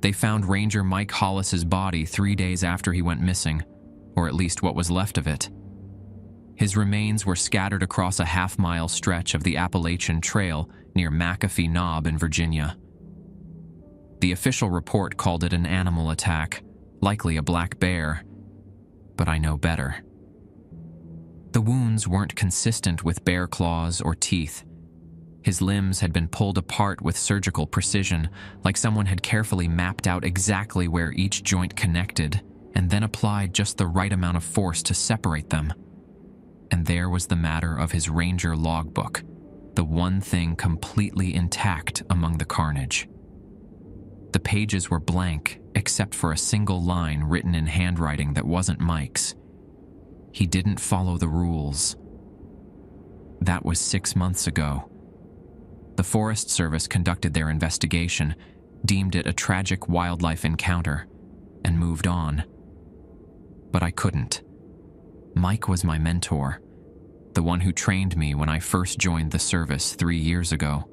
They found Ranger Mike Hollis's body 3 days after he went missing, or at least what was left of it. His remains were scattered across a half-mile stretch of the Appalachian Trail near McAfee Knob in Virginia. The official report called it an animal attack, likely a black bear, but I know better. The wounds weren't consistent with bear claws or teeth. His limbs had been pulled apart with surgical precision, like someone had carefully mapped out exactly where each joint connected and then applied just the right amount of force to separate them. And there was the matter of his Ranger logbook, the one thing completely intact among the carnage. The pages were blank, except for a single line written in handwriting that wasn't Mike's. He didn't follow the rules. That was 6 months ago. The Forest Service conducted their investigation, deemed it a tragic wildlife encounter, and moved on. But I couldn't. Mike was my mentor, the one who trained me when I first joined the service 3 years ago.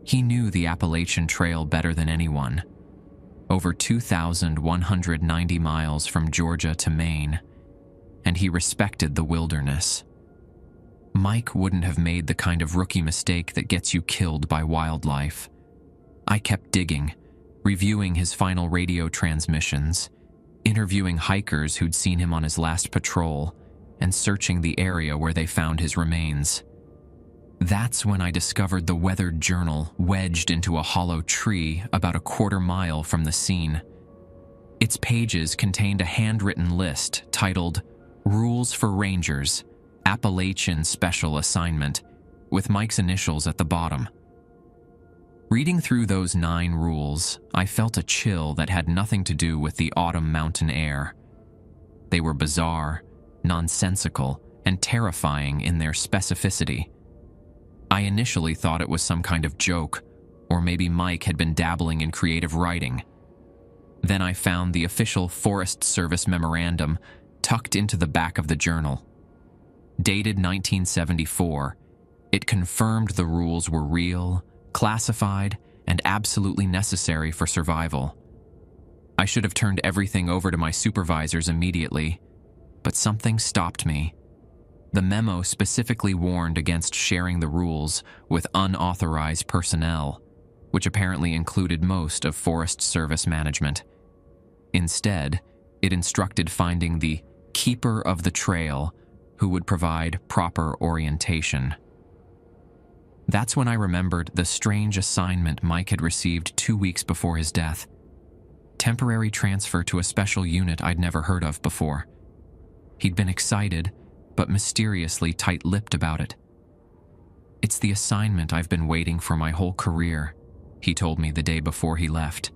He knew the Appalachian Trail better than anyone. Over 2,190 miles from Georgia to Maine, and he respected the wilderness. Mike wouldn't have made the kind of rookie mistake that gets you killed by wildlife. I kept digging, reviewing his final radio transmissions, interviewing hikers who'd seen him on his last patrol, and searching the area where they found his remains. That's when I discovered the weathered journal wedged into a hollow tree about a quarter mile from the scene. Its pages contained a handwritten list titled Rules for Rangers, Appalachian Special Assignment, with Mike's initials at the bottom. Reading through those 9 rules, I felt a chill that had nothing to do with the autumn mountain air. They were bizarre, nonsensical, and terrifying in their specificity. I initially thought it was some kind of joke, or maybe Mike had been dabbling in creative writing. Then I found the official Forest Service memorandum tucked into the back of the journal. Dated 1974, it confirmed the rules were real, classified, and absolutely necessary for survival. I should have turned everything over to my supervisors immediately, but something stopped me. The memo specifically warned against sharing the rules with unauthorized personnel, which apparently included most of Forest Service management. Instead, it instructed finding the keeper of the trail who would provide proper orientation. That's when I remembered the strange assignment Mike had received 2 weeks before his death. Temporary transfer to a special unit I'd never heard of before. He'd been excited, but mysteriously tight-lipped about it. "It's the assignment I've been waiting for my whole career," he told me the day before he left.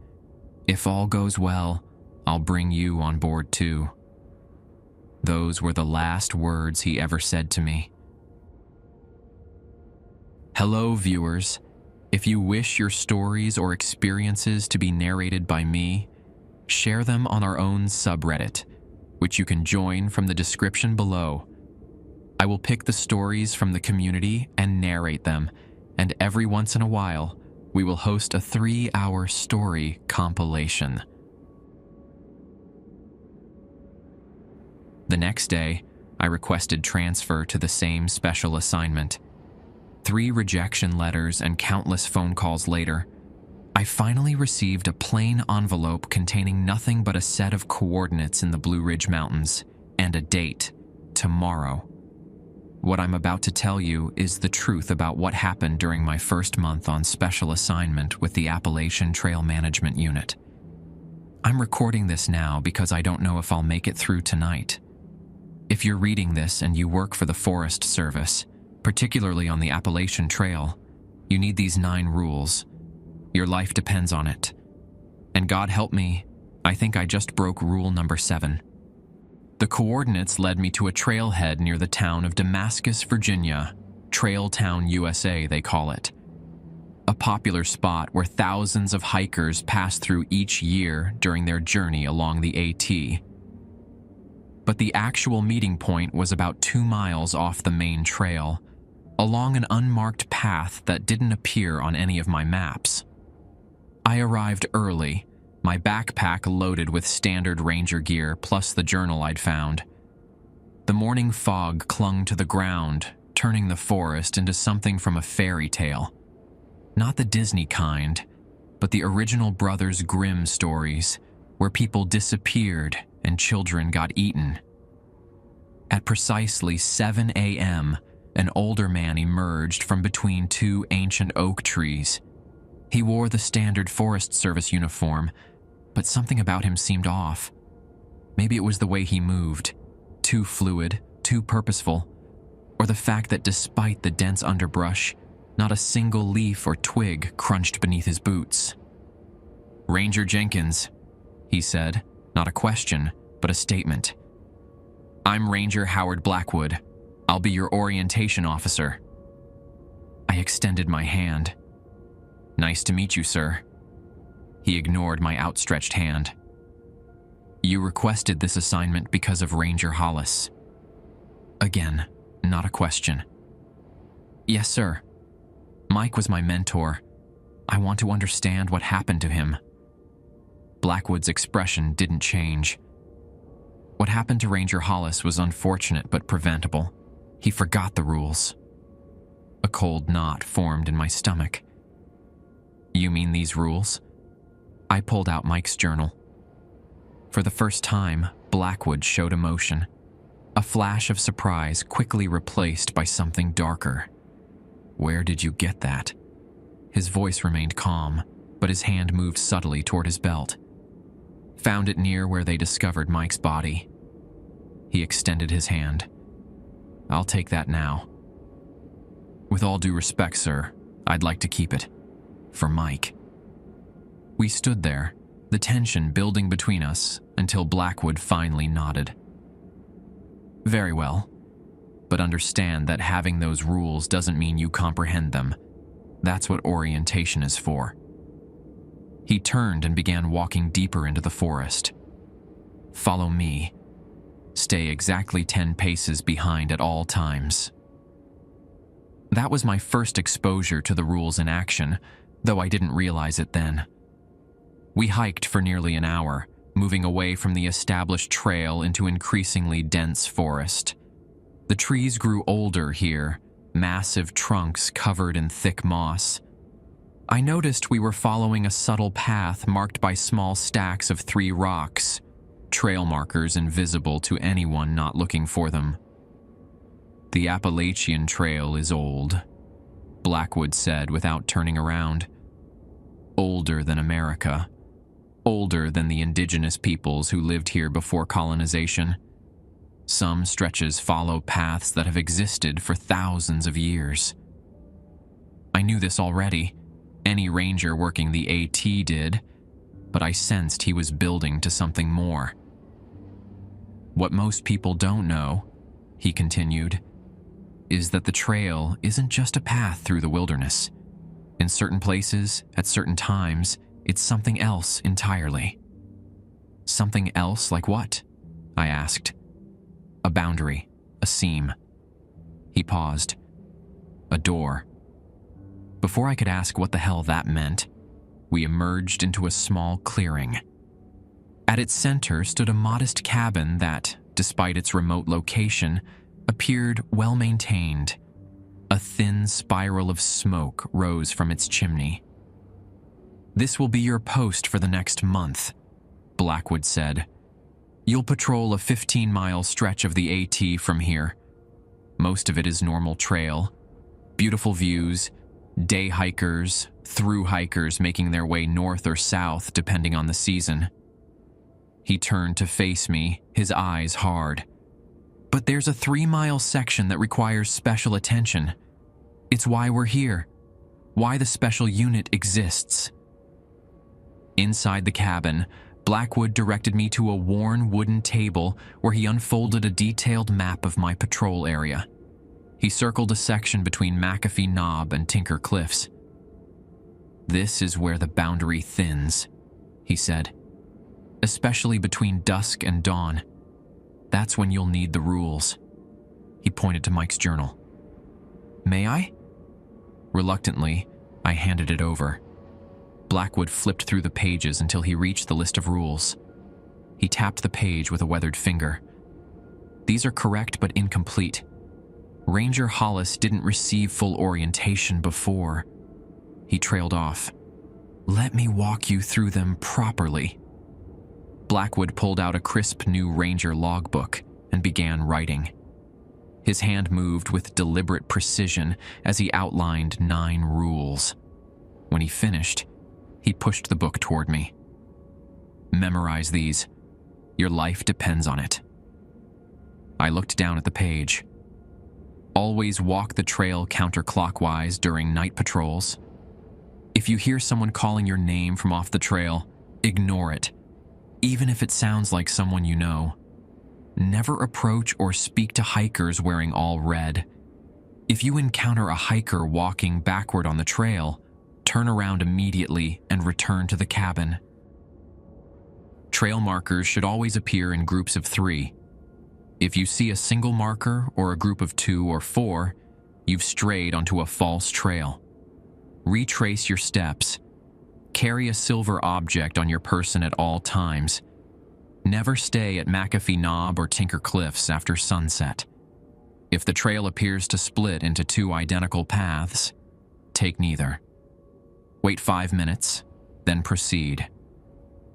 "If all goes well, I'll bring you on board too." Those were the last words he ever said to me. Hello, viewers. If you wish your stories or experiences to be narrated by me, share them on our own subreddit, which you can join from the description below. I will pick the stories from the community and narrate them, and every once in a while, we will host a 3-hour story compilation. The next day, I requested transfer to the same special assignment. 3 rejection letters and countless phone calls later, I finally received a plain envelope containing nothing but a set of coordinates in the Blue Ridge Mountains and a date, tomorrow. What I'm about to tell you is the truth about what happened during my first month on special assignment with the Appalachian Trail Management Unit. I'm recording this now because I don't know if I'll make it through tonight. If you're reading this and you work for the Forest Service, particularly on the Appalachian Trail, you need these 9 rules. Your life depends on it. And God help me, I think I just broke rule number 7. The coordinates led me to a trailhead near the town of Damascus, Virginia, Trail Town, USA, they call it. A popular spot where thousands of hikers pass through each year during their journey along the AT. But the actual meeting point was about 2 miles off the main trail, along an unmarked path that didn't appear on any of my maps. I arrived early, my backpack loaded with standard ranger gear plus the journal I'd found. The morning fog clung to the ground, turning the forest into something from a fairy tale. Not the Disney kind, but the original Brothers Grimm stories, where people disappeared and children got eaten. At precisely 7 a.m., an older man emerged from between two ancient oak trees. He wore the standard Forest Service uniform, but something about him seemed off. Maybe it was the way he moved, too fluid, too purposeful, or the fact that despite the dense underbrush, not a single leaf or twig crunched beneath his boots. "Ranger Jenkins," he said, not a question, but a statement. "I'm Ranger Howard Blackwood. I'll be your orientation officer." I extended my hand. "Nice to meet you, sir." He ignored my outstretched hand. "You requested this assignment because of Ranger Hollis." Again, not a question. "Yes, sir. Mike was my mentor. I want to understand what happened to him." Blackwood's expression didn't change. What happened to Ranger Hollis was unfortunate but preventable. He forgot the rules. A cold knot formed in my stomach. "You mean these rules?" I pulled out Mike's journal. For the first time, Blackwood showed emotion. A flash of surprise quickly replaced by something darker. "Where did you get that?" His voice remained calm, but his hand moved subtly toward his belt. "Found it near where they discovered Mike's body." He extended his hand. "I'll take that now." "With all due respect, sir, I'd like to keep it. For Mike." We stood there, the tension building between us, until Blackwood finally nodded. "Very well. But understand that having those rules doesn't mean you comprehend them. That's what orientation is for." He turned and began walking deeper into the forest. "Follow me. Stay exactly 10 paces behind at all times." That was my first exposure to the rules in action, though I didn't realize it then. We hiked for nearly an hour, moving away from the established trail into increasingly dense forest. The trees grew older here, massive trunks covered in thick moss. I noticed we were following a subtle path marked by small stacks of 3 rocks, trail markers invisible to anyone not looking for them. "The Appalachian Trail is old," Blackwood said without turning around. "Older than America. Older than the indigenous peoples who lived here before colonization. Some stretches follow paths that have existed for thousands of years." I knew this already. Any ranger working the AT did, but I sensed he was building to something more. "What most people don't know," he continued, "is that the trail isn't just a path through the wilderness. In certain places, at certain times, it's something else entirely." "Something else like what?" I asked. "A boundary, a seam." He paused. "A door." Before I could ask what the hell that meant, we emerged into a small clearing. At its center stood a modest cabin that, despite its remote location, appeared well-maintained. A thin spiral of smoke rose from its chimney. "This will be your post for the next month," Blackwood said. "You'll patrol a 15-mile stretch of the AT from here. Most of it is normal trail. Beautiful views, day hikers, through hikers making their way north or south depending on the season." He turned to face me, his eyes hard. "But there's a 3-mile section that requires special attention. It's why we're here, why the special unit exists." Inside the cabin, Blackwood directed me to a worn wooden table where he unfolded a detailed map of my patrol area. He circled a section between McAfee Knob and Tinker Cliffs. "This is where the boundary thins," he said. "Especially between dusk and dawn. That's when you'll need the rules." He pointed to Mike's journal. "May I?" Reluctantly, I handed it over. Blackwood flipped through the pages until he reached the list of rules. He tapped the page with a weathered finger. These are correct but incomplete. Ranger Hollis didn't receive full orientation before. He trailed off. Let me walk you through them properly. Blackwood pulled out a crisp new Ranger logbook and began writing. His hand moved with deliberate precision as he outlined 9 rules. When he finished, he pushed the book toward me. Memorize these. Your life depends on it. I looked down at the page. Always walk the trail counterclockwise during night patrols. If you hear someone calling your name from off the trail, ignore it, even if it sounds like someone you know. Never approach or speak to hikers wearing all red. If you encounter a hiker walking backward on the trail, turn around immediately and return to the cabin. Trail markers should always appear in groups of 3. If you see a single marker or a group of 2 or 4, you've strayed onto a false trail. Retrace your steps. Carry a silver object on your person at all times. Never stay at McAfee Knob or Tinker Cliffs after sunset. If the trail appears to split into 2 identical paths, take neither. Wait 5 minutes, then proceed.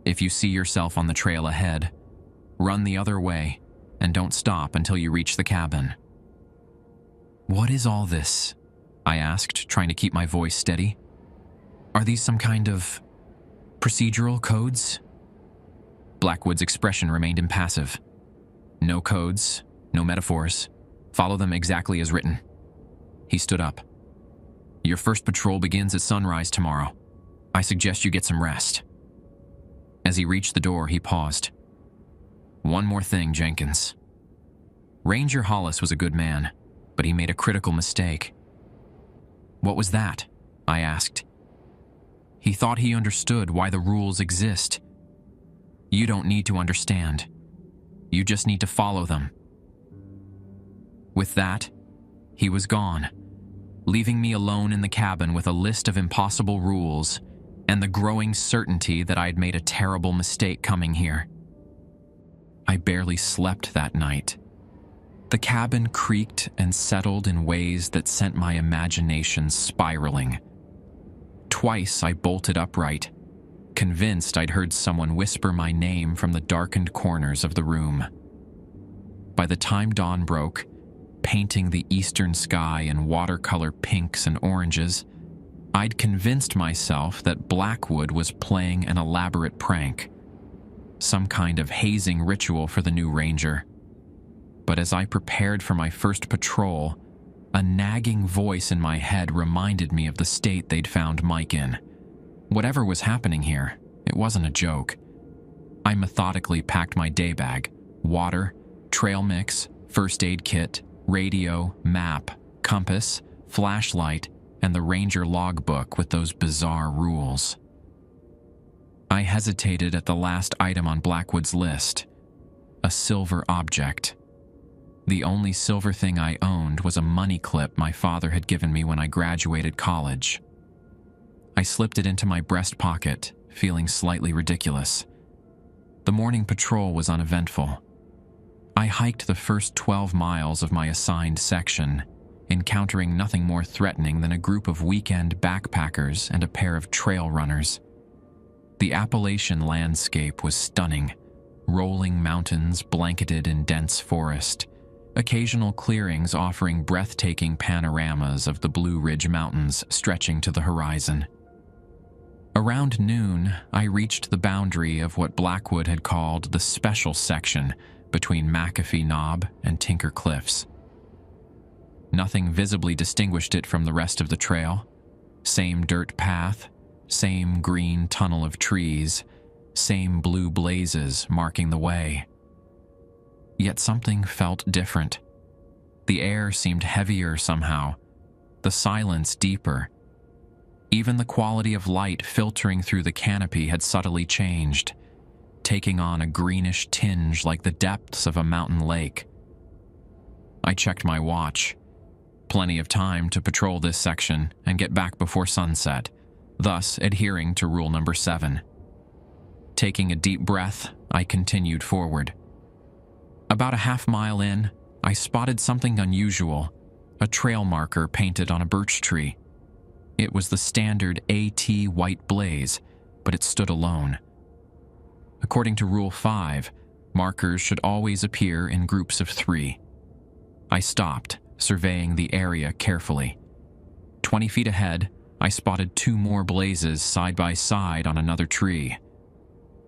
If you see yourself on the trail ahead, run the other way and don't stop until you reach the cabin. What is all this? I asked, trying to keep my voice steady. Are these some kind of procedural codes? Blackwood's expression remained impassive. No codes, no metaphors. Follow them exactly as written. He stood up. Your first patrol begins at sunrise tomorrow. I suggest you get some rest. As he reached the door, he paused. One more thing, Jenkins. Ranger Hollis was a good man, but he made a critical mistake. What was that? I asked. He thought he understood why the rules exist. You don't need to understand. You just need to follow them. With that, he was gone, leaving me alone in the cabin with a list of impossible rules and the growing certainty that I had made a terrible mistake coming here. I barely slept that night. The cabin creaked and settled in ways that sent my imagination spiraling. Twice I bolted upright, convinced I'd heard someone whisper my name from the darkened corners of the room. By the time dawn broke, painting the eastern sky in watercolor pinks and oranges, I'd convinced myself that Blackwood was playing an elaborate prank, some kind of hazing ritual for the new ranger. But as I prepared for my first patrol, a nagging voice in my head reminded me of the state they'd found Mike in. Whatever was happening here, it wasn't a joke. I methodically packed my day bag: water, trail mix, first aid kit, radio, map, compass, flashlight, and the ranger logbook with those bizarre rules. I hesitated at the last item on Blackwood's list: a silver object. The only silver thing I owned was a money clip my father had given me when I graduated college. I slipped it into my breast pocket, feeling slightly ridiculous. The morning patrol was uneventful. I hiked the first 12 miles of my assigned section, encountering nothing more threatening than a group of weekend backpackers and a pair of trail runners. The Appalachian landscape was stunning: rolling mountains blanketed in dense forest, occasional clearings offering breathtaking panoramas of the Blue Ridge Mountains stretching to the horizon. Around noon, I reached the boundary of what Blackwood had called the special section between McAfee Knob and Tinker Cliffs. Nothing visibly distinguished it from the rest of the trail. Same dirt path, same green tunnel of trees, same blue blazes marking the way. Yet something felt different. The air seemed heavier somehow, the silence deeper. Even the quality of light filtering through the canopy had subtly changed, taking on a greenish tinge like the depths of a mountain lake. I checked my watch. Plenty of time to patrol this section and get back before sunset. thus adhering to rule number 7. Taking a deep breath, I continued forward. About a half-mile in, I spotted something unusual, a trail marker painted on a birch tree. It was the standard AT white blaze, but it stood alone. According to Rule 5, markers should always appear in groups of 3. I stopped, surveying the area carefully. 20 feet ahead, I spotted 2 more blazes side by side on another tree.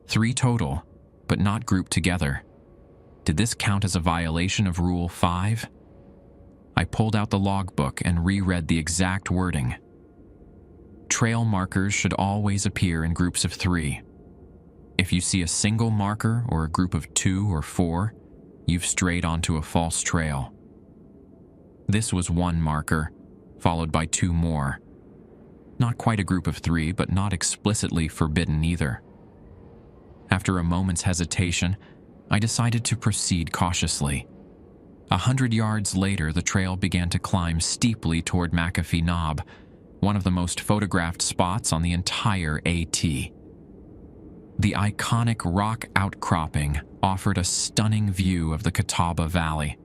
3 total, but not grouped together. Did this count as a violation of Rule 5? I pulled out the logbook and reread the exact wording. Trail markers should always appear in groups of 3. If you see a single marker or a group of 2 or 4, you've strayed onto a false trail. This was 1 marker, followed by 2 more. Not quite a group of 3, but not explicitly forbidden either. After a moment's hesitation, I decided to proceed cautiously. 100 yards later, the trail began to climb steeply toward McAfee Knob, one of the most photographed spots on the entire AT. The iconic rock outcropping offered a stunning view of the Catawba Valley.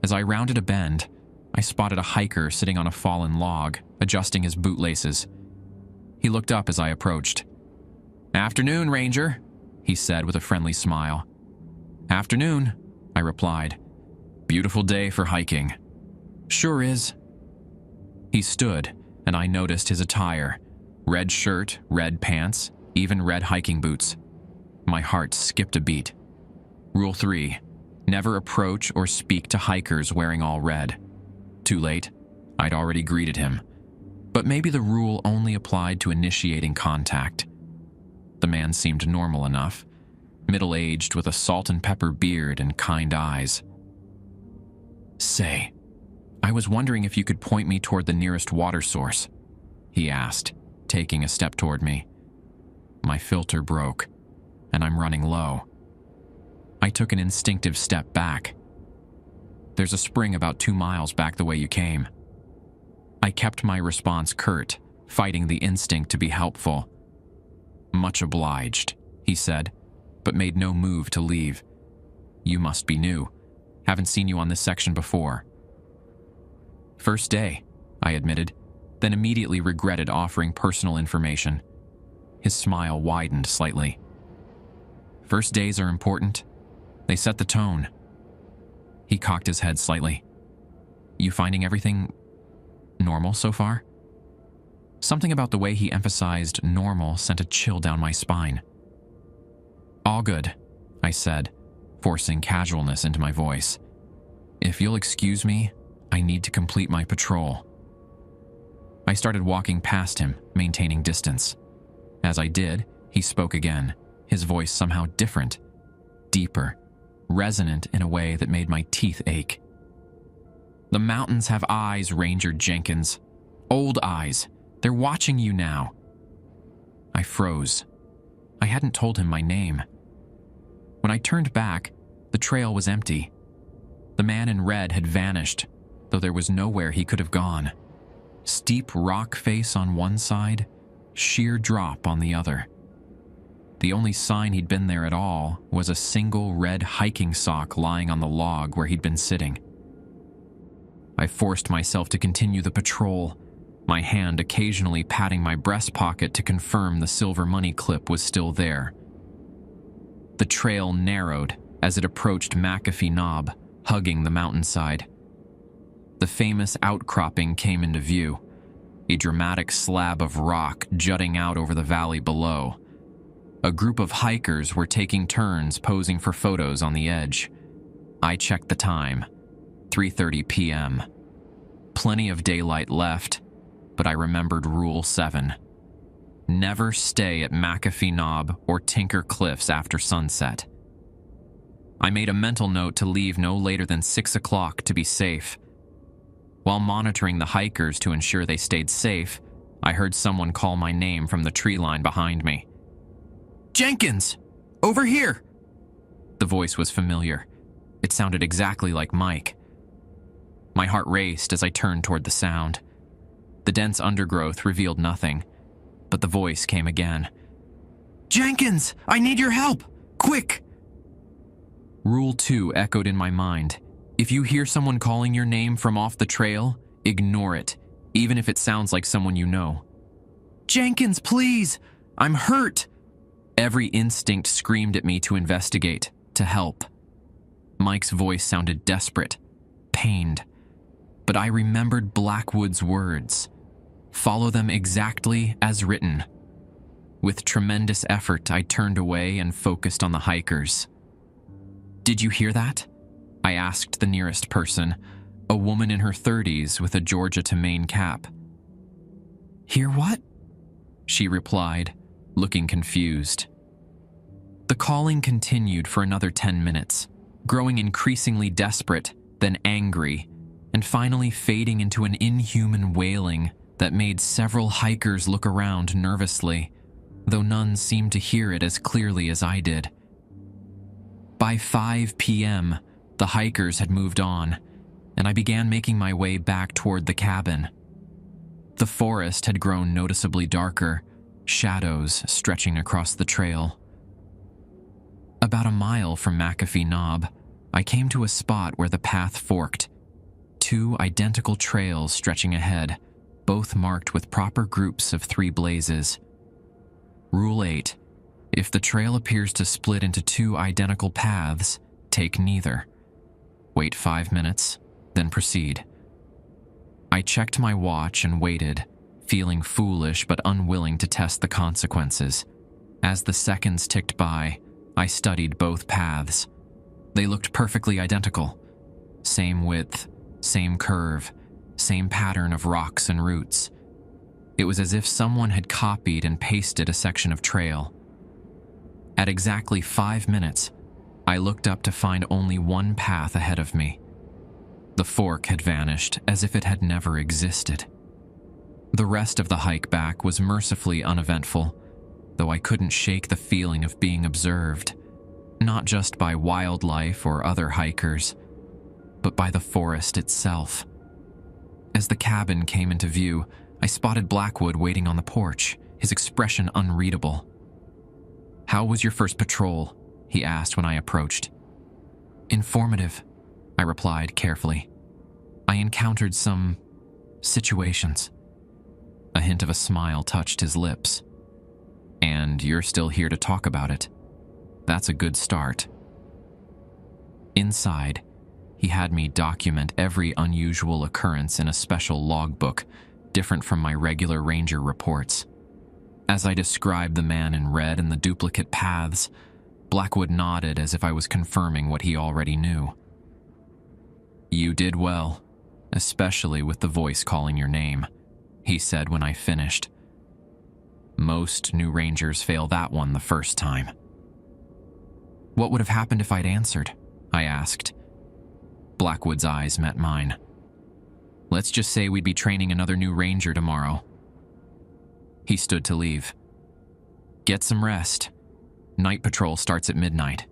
As I rounded a bend, I spotted a hiker sitting on a fallen log, adjusting his bootlaces. He looked up as I approached. "Afternoon, Ranger," he said with a friendly smile. "Afternoon," I replied. "Beautiful day for hiking." "Sure is." He stood, and I noticed his attire. Red shirt, red pants, even red hiking boots. My heart skipped a beat. Rule 3. Never approach or speak to hikers wearing all red. Too late. I'd already greeted him. But maybe the rule only applied to initiating contact. The man seemed normal enough, middle-aged with a salt and pepper beard and kind eyes. "Say, I was wondering if you could point me toward the nearest water source," he asked, taking a step toward me. My filter broke, and I'm running low. I took an instinctive step back. "There's a spring about 2 miles back the way you came." I kept my response curt, fighting the instinct to be helpful. "Much obliged," he said, but made no move to leave. "You must be new. Haven't seen you on this section before." "First day," I admitted, then immediately regretted offering personal information. His smile widened slightly. "First days are important. They set the tone." He cocked his head slightly. "You finding everything normal so far?" Something about the way he emphasized normal sent a chill down my spine. "All good," I said, forcing casualness into my voice. "If you'll excuse me, I need to complete my patrol." I started walking past him, maintaining distance. As I did, he spoke again, his voice somehow different, deeper, resonant in a way that made my teeth ache. "The mountains have eyes, Ranger Jenkins. Old eyes. They're watching you now." I froze. I hadn't told him my name. When I turned back, the trail was empty. The man in red had vanished, though there was nowhere he could have gone. Steep rock face on one side, sheer drop on the other. The only sign he'd been there at all was a single red hiking sock lying on the log where he'd been sitting. I forced myself to continue the patrol, my hand occasionally patting my breast pocket to confirm the silver money clip was still there. The trail narrowed as it approached McAfee Knob, hugging the mountainside. The famous outcropping came into view, a dramatic slab of rock jutting out over the valley below. A group of hikers were taking turns posing for photos on the edge. I checked the time, 3:30 p.m. Plenty of daylight left, but I remembered Rule 7. Never stay at McAfee Knob or Tinker Cliffs after sunset. I made a mental note to leave no later than 6 o'clock to be safe. While monitoring the hikers to ensure they stayed safe, I heard someone call my name from the tree line behind me. "Jenkins! Over here!" The voice was familiar. It sounded exactly like Mike. My heart raced as I turned toward the sound. The dense undergrowth revealed nothing, but the voice came again. "Jenkins, I need your help! Quick!" Rule 2 echoed in my mind. If you hear someone calling your name from off the trail, ignore it, even if it sounds like someone you know. "Jenkins, please! I'm hurt!" Every instinct screamed at me to investigate, to help. Mike's voice sounded desperate, pained. But I remembered Blackwood's words. Follow them exactly as written. With tremendous effort, I turned away and focused on the hikers. "Did you hear that?" I asked the nearest person, a woman in her 30s with a Georgia to Maine cap. "Hear what?" she replied, looking confused. The calling continued for another 10 minutes, growing increasingly desperate, then angry, and finally fading into an inhuman wailing that made several hikers look around nervously, though none seemed to hear it as clearly as I did. By 5 p.m., the hikers had moved on, and I began making my way back toward the cabin. The forest had grown noticeably darker, shadows stretching across the trail. About a mile from McAfee Knob, I came to a spot where the path forked. 2 identical trails stretching ahead, both marked with proper groups of 3 blazes. Rule 8. If the trail appears to split into 2 identical paths, take neither. Wait 5 minutes, then proceed. I checked my watch and waited, feeling foolish but unwilling to test the consequences. As the seconds ticked by, I studied both paths. They looked perfectly identical. Same width, same curve, same pattern of rocks and roots. It was as if someone had copied and pasted a section of trail. At exactly 5 minutes, I looked up to find only one path ahead of me. The fork had vanished as if it had never existed. The rest of the hike back was mercifully uneventful, though I couldn't shake the feeling of being observed, not just by wildlife or other hikers, but by the forest itself. As the cabin came into view, I spotted Blackwood waiting on the porch, his expression unreadable. "How was your first patrol?" he asked when I approached. "Informative," I replied carefully. "I encountered some situations." A hint of a smile touched his lips. "And you're still here to talk about it. That's a good start." Inside, he had me document every unusual occurrence in a special logbook, different from my regular ranger reports. As I described the man in red and the duplicate paths, Blackwood nodded as if I was confirming what he already knew. "You did well, especially with the voice calling your name," he said when I finished. "Most new rangers fail that one the first time." "What would have happened if I'd answered?" I asked. Blackwood's eyes met mine. "Let's just say we'd be training another new ranger tomorrow." He stood to leave. "Get some rest. Night patrol starts at midnight."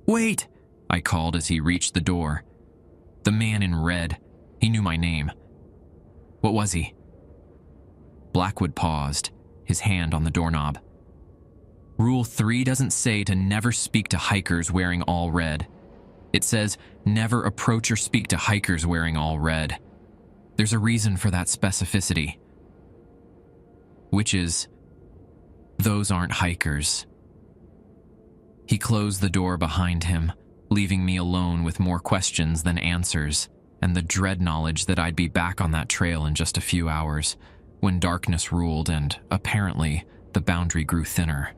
"Wait!" I called as he reached the door. The man in red, he knew my name. "What was he?" Blackwood paused, his hand on the doorknob. "Rule 3 doesn't say to never speak to hikers wearing all red. It says never approach or speak to hikers wearing all red. There's a reason for that specificity. Which is, those aren't hikers." He closed the door behind him, leaving me alone with more questions than answers, and the dread knowledge that I'd be back on that trail in just a few hours, when darkness ruled and, apparently, the boundary grew thinner.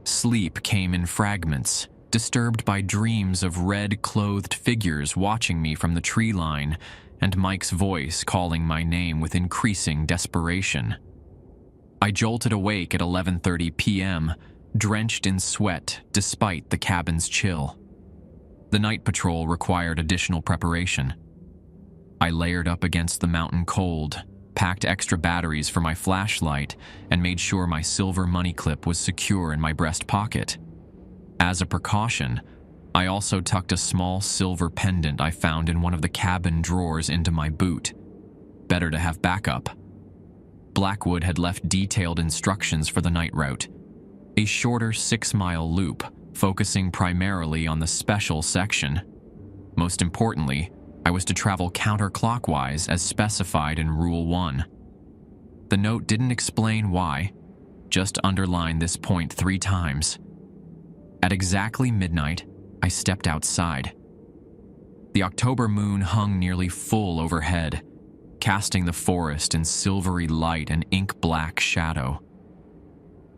Sleep came in fragments, disturbed by dreams of red-clothed figures watching me from the tree line, and Mike's voice calling my name with increasing desperation. I jolted awake at 11:30 p.m., drenched in sweat despite the cabin's chill. The night patrol required additional preparation. I layered up against the mountain cold, packed extra batteries for my flashlight, and made sure my silver money clip was secure in my breast pocket. As a precaution, I also tucked a small silver pendant I found in one of the cabin drawers into my boot. better to have backup. Blackwood had left detailed instructions for the night route, a shorter 6-mile loop focusing primarily on the special section. Most importantly, I was to travel counterclockwise as specified in Rule 1. The note didn't explain why, just underlined this point 3 times. At exactly midnight, I stepped outside. The October moon hung nearly full overhead, casting the forest in silvery light and ink-black shadow.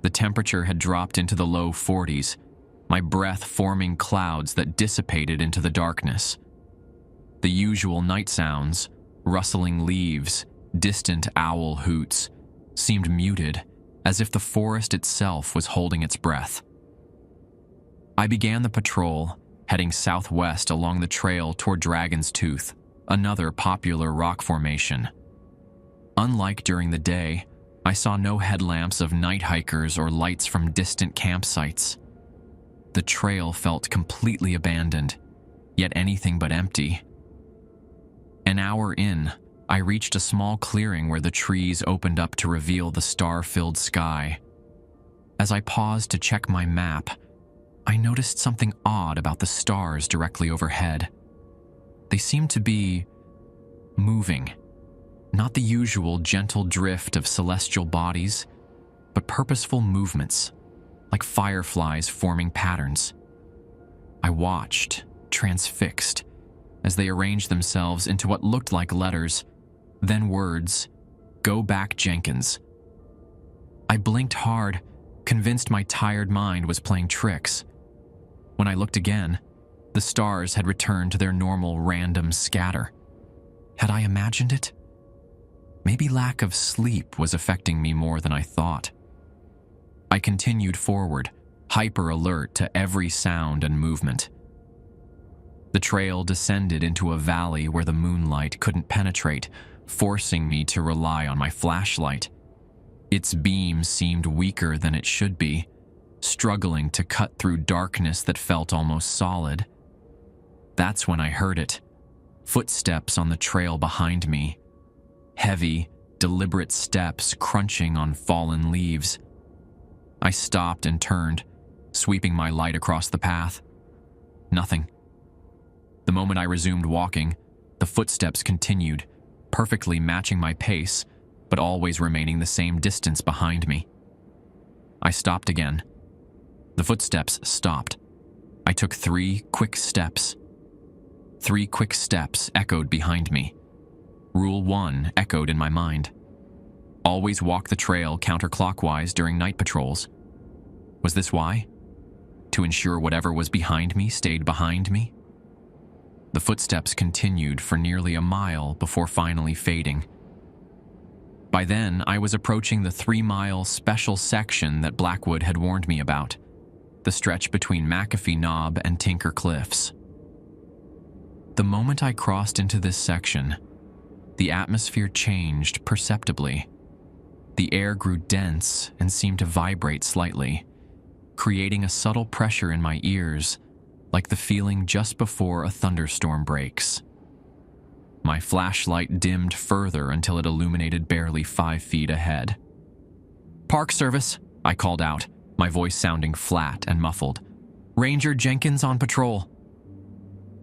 The temperature had dropped into the low 40s, my breath forming clouds that dissipated into the darkness. The usual night sounds, rustling leaves, distant owl hoots, seemed muted, as if the forest itself was holding its breath. I began the patrol, heading southwest along the trail toward Dragon's Tooth, another popular rock formation. Unlike during the day, I saw no headlamps of night hikers or lights from distant campsites. The trail felt completely abandoned, yet anything but empty. An hour in, I reached a small clearing where the trees opened up to reveal the star-filled sky. As I paused to check my map, I noticed something odd about the stars directly overhead. They seemed to be moving. Not the usual gentle drift of celestial bodies, but purposeful movements, like fireflies forming patterns. I watched, transfixed, as they arranged themselves into what looked like letters, then words, "Go back, Jenkins." I blinked hard, convinced my tired mind was playing tricks. When I looked again, the stars had returned to their normal random scatter. Had I imagined it? Maybe lack of sleep was affecting me more than I thought. I continued forward, hyper alert to every sound and movement. The trail descended into a valley where the moonlight couldn't penetrate, forcing me to rely on my flashlight. Its beam seemed weaker than it should be, struggling to cut through darkness that felt almost solid. That's when I heard it. Footsteps on the trail behind me. Heavy, deliberate steps crunching on fallen leaves. I stopped and turned, sweeping my light across the path. Nothing. The moment I resumed walking, the footsteps continued, perfectly matching my pace, but always remaining the same distance behind me. I stopped again. The footsteps stopped. I took 3 quick steps. 3 quick steps echoed behind me. Rule 1 echoed in my mind. Always walk the trail counterclockwise during night patrols. Was this why? To ensure whatever was behind me stayed behind me? The footsteps continued for nearly a mile before finally fading. By then, I was approaching the 3-mile special section that Blackwood had warned me about, the stretch between McAfee Knob and Tinker Cliffs. The moment I crossed into this section, the atmosphere changed perceptibly. The air grew dense and seemed to vibrate slightly, creating a subtle pressure in my ears, like the feeling just before a thunderstorm breaks. My flashlight dimmed further until it illuminated barely 5 feet ahead. "Park Service," I called out, my voice sounding flat and muffled. "Ranger Jenkins on patrol."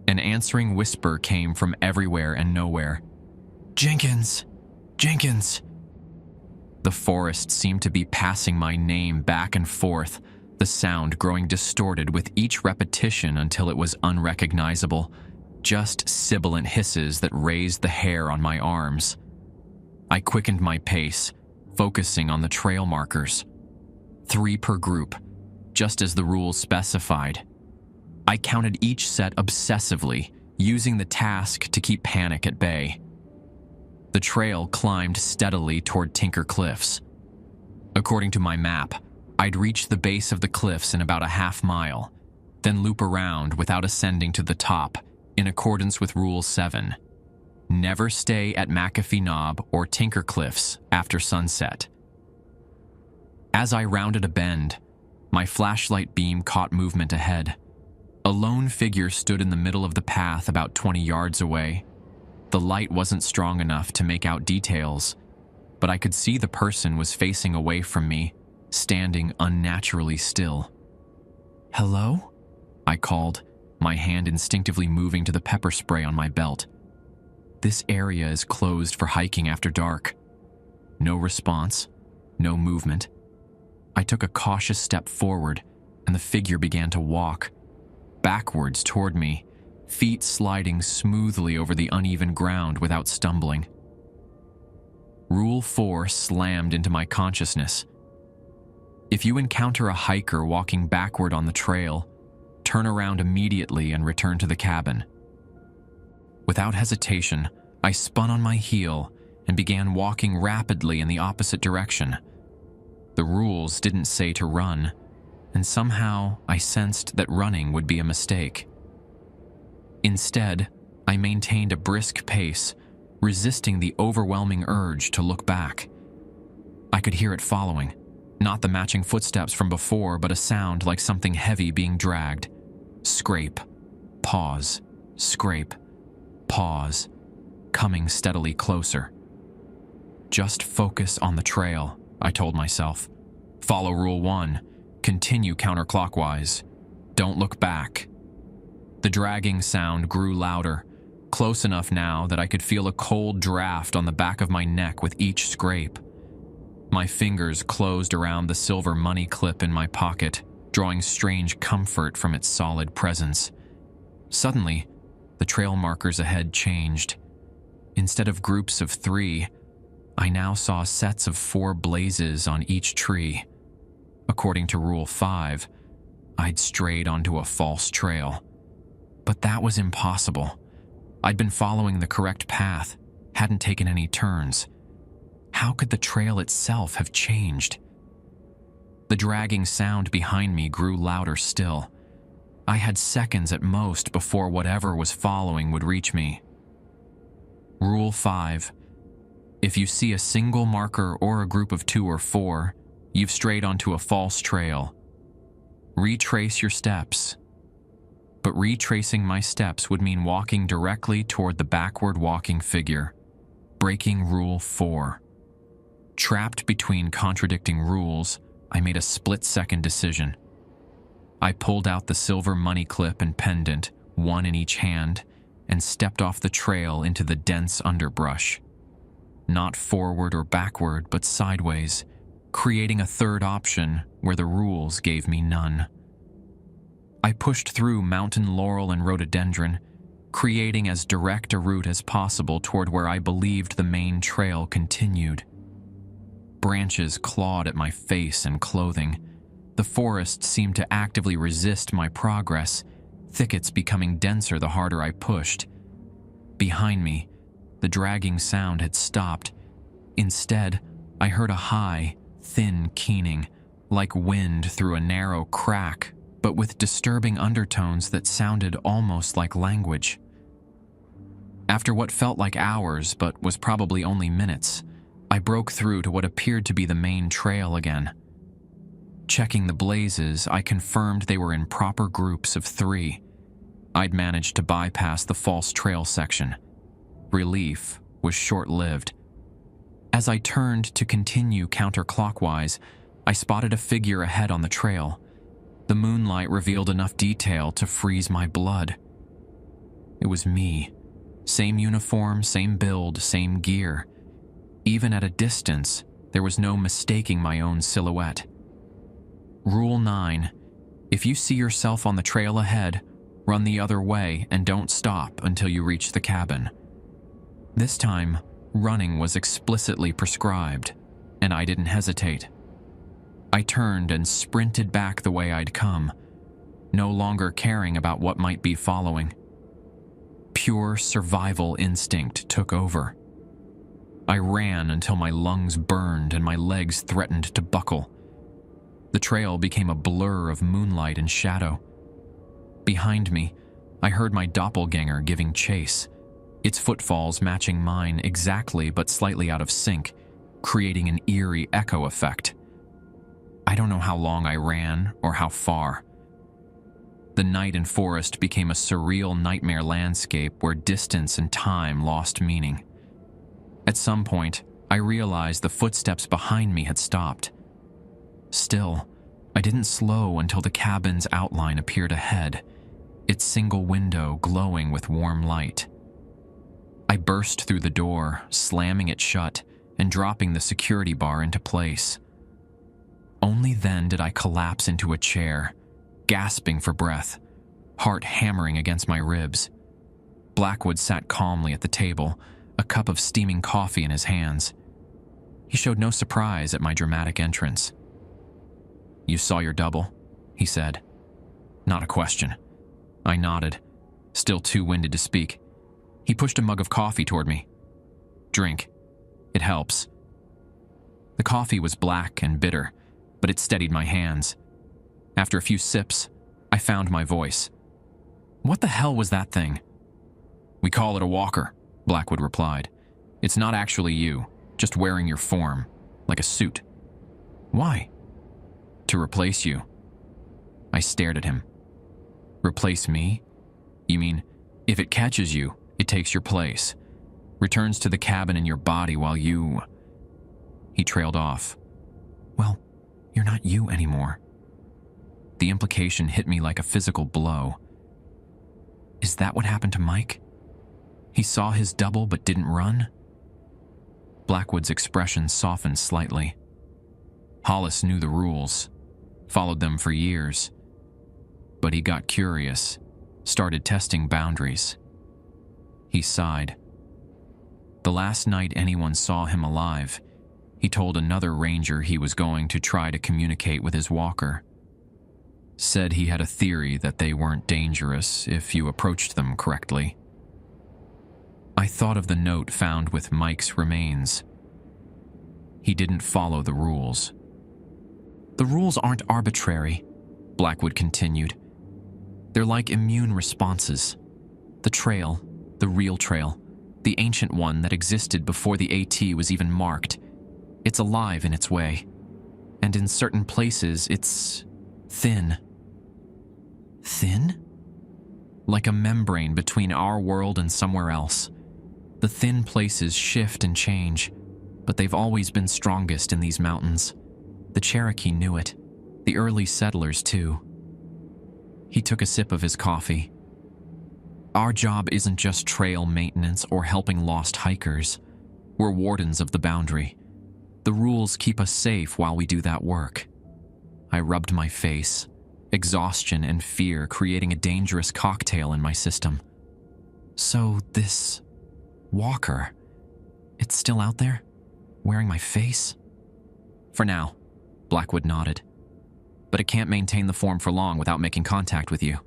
An answering whisper came from everywhere and nowhere. "Jenkins! Jenkins!" The forest seemed to be passing my name back and forth, the sound growing distorted with each repetition until it was unrecognizable, just sibilant hisses that raised the hair on my arms. I quickened my pace, focusing on the trail markers. 3 per group, just as the rules specified. I counted each set obsessively, using the task to keep panic at bay. The trail climbed steadily toward Tinker Cliffs. According to my map, I'd reach the base of the cliffs in about a half mile, then loop around without ascending to the top, in accordance with Rule 7. Never stay at McAfee Knob or Tinker Cliffs after sunset. As I rounded a bend, my flashlight beam caught movement ahead. A lone figure stood in the middle of the path about 20 yards away. The light wasn't strong enough to make out details, but I could see the person was facing away from me, standing unnaturally still. "Hello?" I called, my hand instinctively moving to the pepper spray on my belt. This area is closed for hiking after dark. No response, no movement. I took a cautious step forward, and the figure began to walk, backwards toward me, feet sliding smoothly over the uneven ground without stumbling. Rule 4 slammed into my consciousness. If you encounter a hiker walking backward on the trail, turn around immediately and return to the cabin. Without hesitation, I spun on my heel and began walking rapidly in the opposite direction. The rules didn't say to run, and somehow I sensed that running would be a mistake. Instead, I maintained a brisk pace, resisting the overwhelming urge to look back. I could hear it following, not the matching footsteps from before, but a sound like something heavy being dragged. Scrape, pause, scrape, pause, coming steadily closer. Just focus on the trail, I told myself. Follow Rule 1, continue counterclockwise. Don't look back. The dragging sound grew louder, close enough now that I could feel a cold draft on the back of my neck with each scrape. My fingers closed around the silver money clip in my pocket, drawing strange comfort from its solid presence. Suddenly, the trail markers ahead changed. Instead of groups of 3, I now saw sets of 4 blazes on each tree. According to Rule 5, I'd strayed onto a false trail. But that was impossible. I'd been following the correct path, hadn't taken any turns. How could the trail itself have changed? The dragging sound behind me grew louder still. I had seconds at most before whatever was following would reach me. Rule 5. If you see a single marker or a group of 2 or 4, you've strayed onto a false trail. Retrace your steps. But retracing my steps would mean walking directly toward the backward walking figure, breaking Rule 4. Trapped between contradicting rules, I made a split-second decision. I pulled out the silver money clip and pendant, one in each hand, and stepped off the trail into the dense underbrush. Not forward or backward, but sideways, creating a third option where the rules gave me none. I pushed through mountain laurel and rhododendron, creating as direct a route as possible toward where I believed the main trail continued. Branches clawed at my face and clothing. The forest seemed to actively resist my progress, thickets becoming denser the harder I pushed. Behind me, the dragging sound had stopped. Instead, I heard a high, thin keening, like wind through a narrow crack, but with disturbing undertones that sounded almost like language. After what felt like hours, but was probably only minutes, I broke through to what appeared to be the main trail again. Checking the blazes, I confirmed they were in proper groups of 3. I'd managed to bypass the false trail section. Relief was short-lived. As I turned to continue counterclockwise, I spotted a figure ahead on the trail. The moonlight revealed enough detail to freeze my blood. It was me. Same uniform, same build, same gear. Even at a distance, there was no mistaking my own silhouette. Rule 9. If you see yourself on the trail ahead, run the other way and don't stop until you reach the cabin. This time, running was explicitly prescribed, and I didn't hesitate. I turned and sprinted back the way I'd come, no longer caring about what might be following. Pure survival instinct took over. I ran until my lungs burned and my legs threatened to buckle. The trail became a blur of moonlight and shadow. Behind me, I heard my doppelganger giving chase, its footfalls matching mine exactly but slightly out of sync, creating an eerie echo effect. I don't know how long I ran or how far. The night and forest became a surreal nightmare landscape where distance and time lost meaning. At some point, I realized the footsteps behind me had stopped. Still, I didn't slow until the cabin's outline appeared ahead, its single window glowing with warm light. I burst through the door, slamming it shut and dropping the security bar into place. Only then did I collapse into a chair, gasping for breath, heart hammering against my ribs. Blackwood sat calmly at the table, a cup of steaming coffee in his hands. He showed no surprise at my dramatic entrance. "You saw your double?" he said. Not a question. I nodded, still too winded to speak. He pushed a mug of coffee toward me. "Drink. It helps." The coffee was black and bitter, but it steadied my hands. After a few sips, I found my voice. "What the hell was that thing?" "We call it a walker," Blackwood replied. "It's not actually you, just wearing your form, like a suit." "Why?" "To replace you." I stared at him. "Replace me? You mean, if it catches you, it takes your place, returns to the cabin in your body while you..." He trailed off. "Well, you're not you anymore." The implication hit me like a physical blow. Is that what happened to Mike? He saw his double but didn't run? Blackwood's expression softened slightly. Hollis knew the rules, followed them for years. But he got curious, started testing boundaries. He sighed. The last night anyone saw him alive, he told another ranger he was going to try to communicate with his walker. Said he had a theory that they weren't dangerous if you approached them correctly. I thought of the note found with Mike's remains. He didn't follow the rules. "The rules aren't arbitrary," Blackwood continued. "They're like immune responses. The trail, the real trail, the ancient one that existed before the AT was even marked, it's alive in its way. And in certain places, it's thin." Thin? Like a membrane between our world and somewhere else. The thin places shift and change, but they've always been strongest in these mountains. The Cherokee knew it, the early settlers too. He took a sip of his coffee. "Our job isn't just trail maintenance or helping lost hikers. We're wardens of the boundary. The rules keep us safe while we do that work." I rubbed my face, exhaustion and fear creating a dangerous cocktail in my system. "So this walker, it's still out there, wearing my face?" "For now," Blackwood nodded. "But it can't maintain the form for long without making contact with you.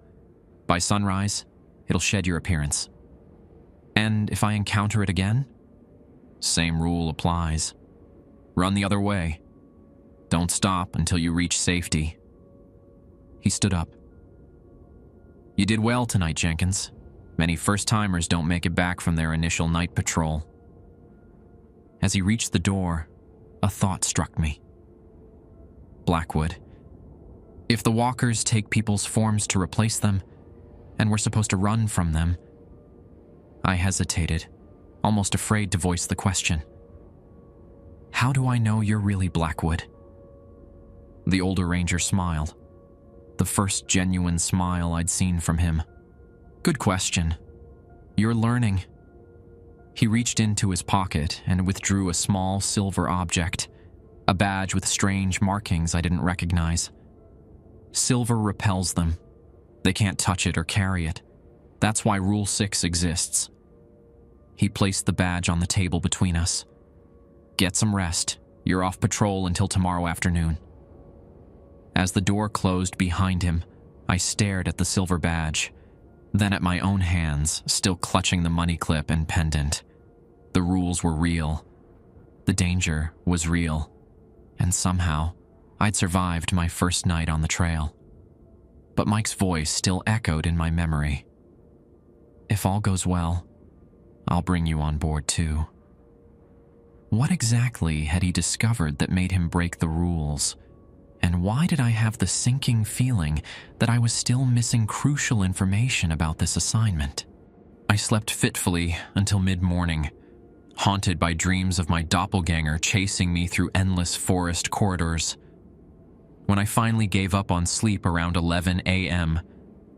By sunrise, it'll shed your appearance. And if I encounter it again, same rule applies. Run the other way. Don't stop until you reach safety." He stood up. "You did well tonight, Jenkins. Many first-timers don't make it back from their initial night patrol." As he reached the door, a thought struck me. Blackwood, if the walkers take people's forms to replace them, and we're supposed to run from them... I hesitated, almost afraid to voice the question. "How do I know you're really Blackwood?" The older ranger smiled. The first genuine smile I'd seen from him. "Good question. You're learning." He reached into his pocket and withdrew a small silver object, a badge with strange markings I didn't recognize. Silver repels them. They can't touch it or carry it. That's why Rule 6 exists. He placed the badge on the table between us. "Get some rest. You're off patrol until tomorrow afternoon." As the door closed behind him, I stared at the silver badge, then at my own hands, still clutching the money clip and pendant. The rules were real. The danger was real. And somehow, I'd survived my first night on the trail. But Mike's voice still echoed in my memory. "If all goes well, I'll bring you on board too." What exactly had he discovered that made him break the rules? And why did I have the sinking feeling that I was still missing crucial information about this assignment? I slept fitfully until mid-morning, haunted by dreams of my doppelganger chasing me through endless forest corridors. When I finally gave up on sleep around 11 a.m.,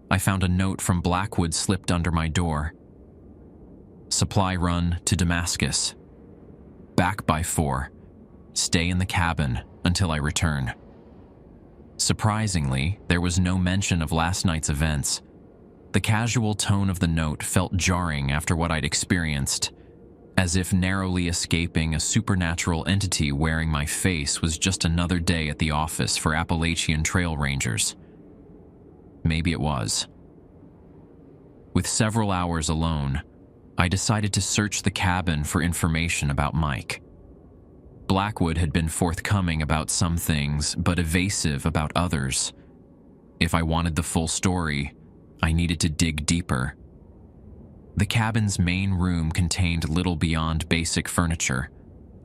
I found a note from Blackwood slipped under my door. Supply run to Damascus. Back by 4. Stay in the cabin until I return. Surprisingly, there was no mention of last night's events. The casual tone of the note felt jarring after what I'd experienced, as if narrowly escaping a supernatural entity wearing my face was just another day at the office for Appalachian Trail Rangers. Maybe it was. With several hours alone, I decided to search the cabin for information about Mike. Blackwood had been forthcoming about some things, but evasive about others. If I wanted the full story, I needed to dig deeper. The cabin's main room contained little beyond basic furniture: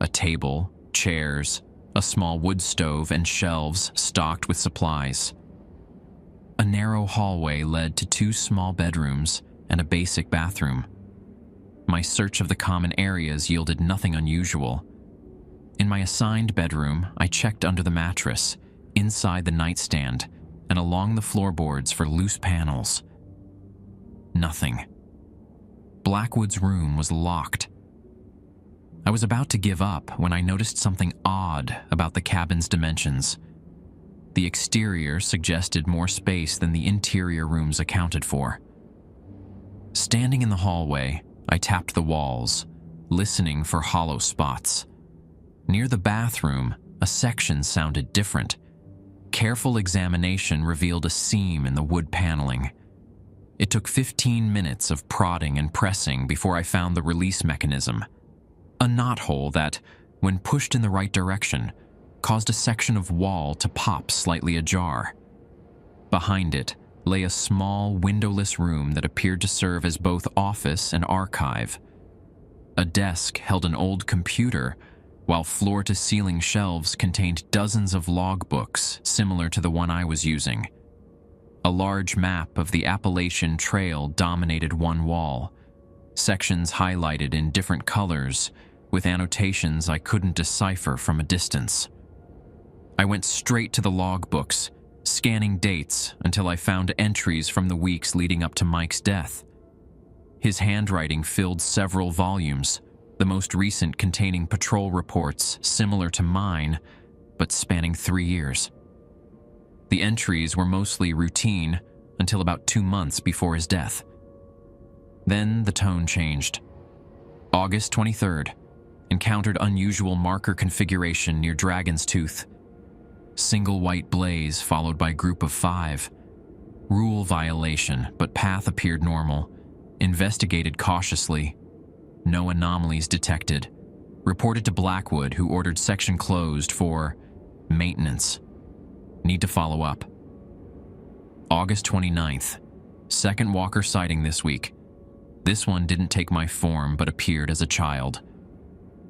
a table, chairs, a small wood stove, and shelves stocked with supplies. A narrow hallway led to 2 small bedrooms and a basic bathroom. My search of the common areas yielded nothing unusual. In my assigned bedroom, I checked under the mattress, inside the nightstand, and along the floorboards for loose panels. Nothing. Blackwood's room was locked. I was about to give up when I noticed something odd about the cabin's dimensions. The exterior suggested more space than the interior rooms accounted for. Standing in the hallway, I tapped the walls, listening for hollow spots. Near the bathroom, a section sounded different. Careful examination revealed a seam in the wood paneling. It took 15 minutes of prodding and pressing before I found the release mechanism. A knothole that, when pushed in the right direction, caused a section of wall to pop slightly ajar. Behind it lay a small, windowless room that appeared to serve as both office and archive. A desk held an old computer, while floor-to-ceiling shelves contained dozens of logbooks similar to the one I was using. A large map of the Appalachian Trail dominated one wall, sections highlighted in different colors, with annotations I couldn't decipher from a distance. I went straight to the logbooks, scanning dates until I found entries from the weeks leading up to Mike's death. His handwriting filled several volumes, the most recent containing patrol reports similar to mine, but spanning 3 years. The entries were mostly routine until about 2 months before his death. Then the tone changed. August 23rd, encountered unusual marker configuration near Dragon's Tooth. Single white blaze followed by group of 5. Rule violation, but path appeared normal. Investigated cautiously. No anomalies detected. Reported to Blackwood, who ordered section closed for maintenance. Need to follow up. August 29th. Second walker sighting this week. This one didn't take my form but appeared as a child.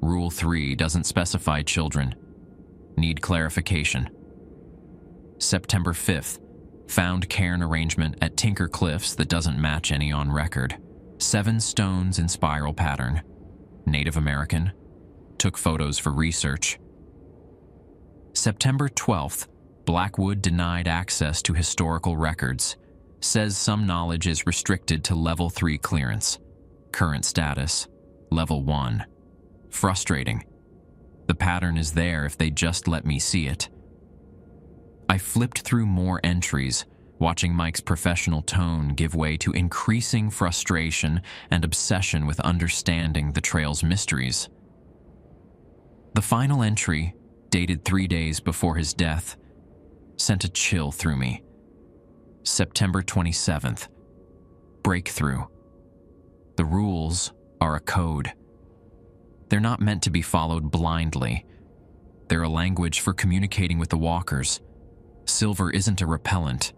Rule 3 doesn't specify children. Need clarification. September 5th. Found cairn arrangement at Tinker Cliffs that doesn't match any on record. 7 stones in spiral pattern. Native American. Took photos for research. September 12th. Blackwood denied access to historical records. Says some knowledge is restricted to Level 3 clearance. Current status, Level 1. Frustrating. The pattern is there if they just let me see it. I flipped through more entries, watching Mike's professional tone give way to increasing frustration and obsession with understanding the trail's mysteries. The final entry, dated 3 days before his death, sent a chill through me. September 27th. Breakthrough. The rules are a code. They're not meant to be followed blindly. They're a language for communicating with the walkers. Silver isn't a repellent.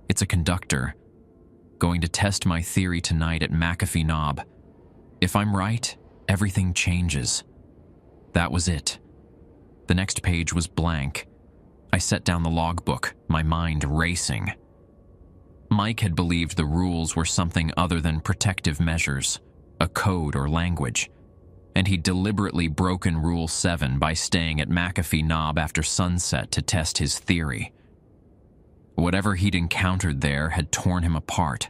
It's a conductor. Going to test my theory tonight at McAfee Knob. If I'm right, everything changes. That was it. The next page was blank. I set down the logbook, my mind racing. Mike had believed the rules were something other than protective measures, a code or language, and he'd deliberately broken Rule 7 by staying at McAfee Knob after sunset to test his theory. Whatever he'd encountered there had torn him apart.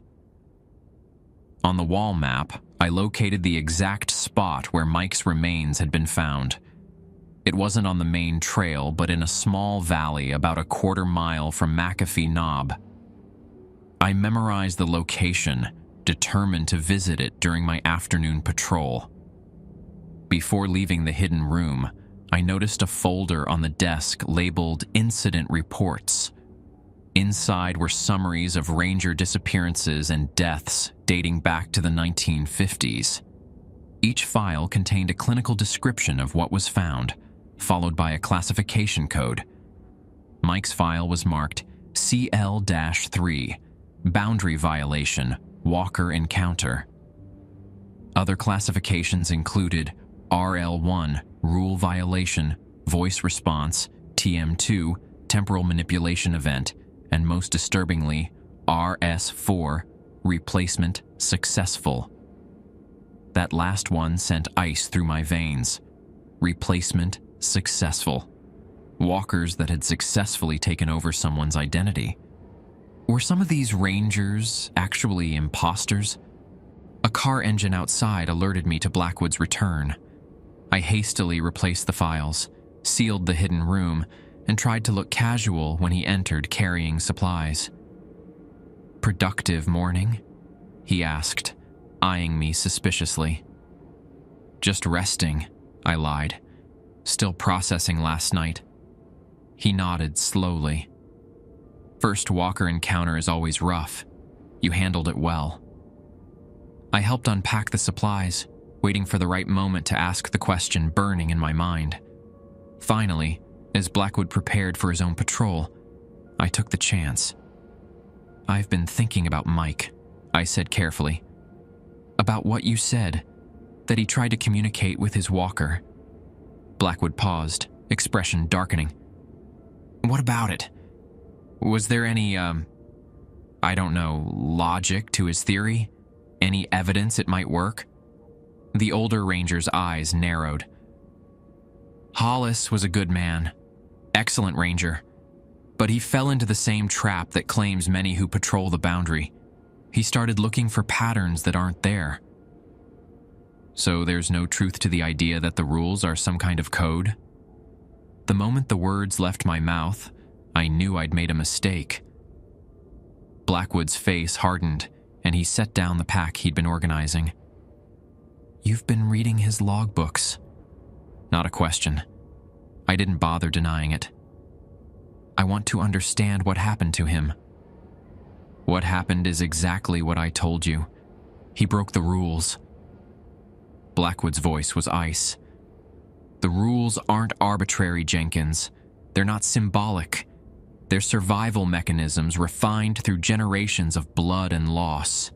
On the wall map, I located the exact spot where Mike's remains had been found. It wasn't on the main trail, but in a small valley about a quarter-mile from McAfee Knob. I memorized the location, determined to visit it during my afternoon patrol. Before leaving the hidden room, I noticed a folder on the desk labeled Incident Reports. Inside were summaries of ranger disappearances and deaths dating back to the 1950s. Each file contained a clinical description of what was found, followed by a classification code. Mike's file was marked CL-3, Boundary Violation, Walker Encounter. Other classifications included RL1, Rule Violation, Voice Response, TM2, Temporal Manipulation Event, and most disturbingly, RS4, Replacement Successful. That last one sent ice through my veins. Replacement Successful. Walkers that had successfully taken over someone's identity. Were some of these rangers actually imposters? A car engine outside alerted me to Blackwood's return. I hastily replaced the files, sealed the hidden room, and tried to look casual when he entered carrying supplies. "Productive morning?" he asked, eyeing me suspiciously. "Just resting," I lied, still processing last night. He nodded slowly. "First Walker encounter is always rough. You handled it well." I helped unpack the supplies, waiting for the right moment to ask the question burning in my mind. Finally, as Blackwood prepared for his own patrol, I took the chance. "I've been thinking about Mike," I said carefully. "About what you said, that he tried to communicate with his walker." Blackwood paused, expression darkening. "What about it? Was there any, logic to his theory? Any evidence it might work?" The older ranger's eyes narrowed. "Hollis was a good man, excellent ranger, but he fell into the same trap that claims many who patrol the boundary. He started looking for patterns that aren't there." "So there's no truth to the idea that the rules are some kind of code?" The moment the words left my mouth, I knew I'd made a mistake. Blackwood's face hardened, and he set down the pack he'd been organizing. "You've been reading his logbooks." Not a question. I didn't bother denying it. "I want to understand what happened to him." "What happened is exactly what I told you. He broke the rules." Blackwood's voice was ice. "The rules aren't arbitrary, Jenkins. They're not symbolic. They're survival mechanisms refined through generations of blood and loss."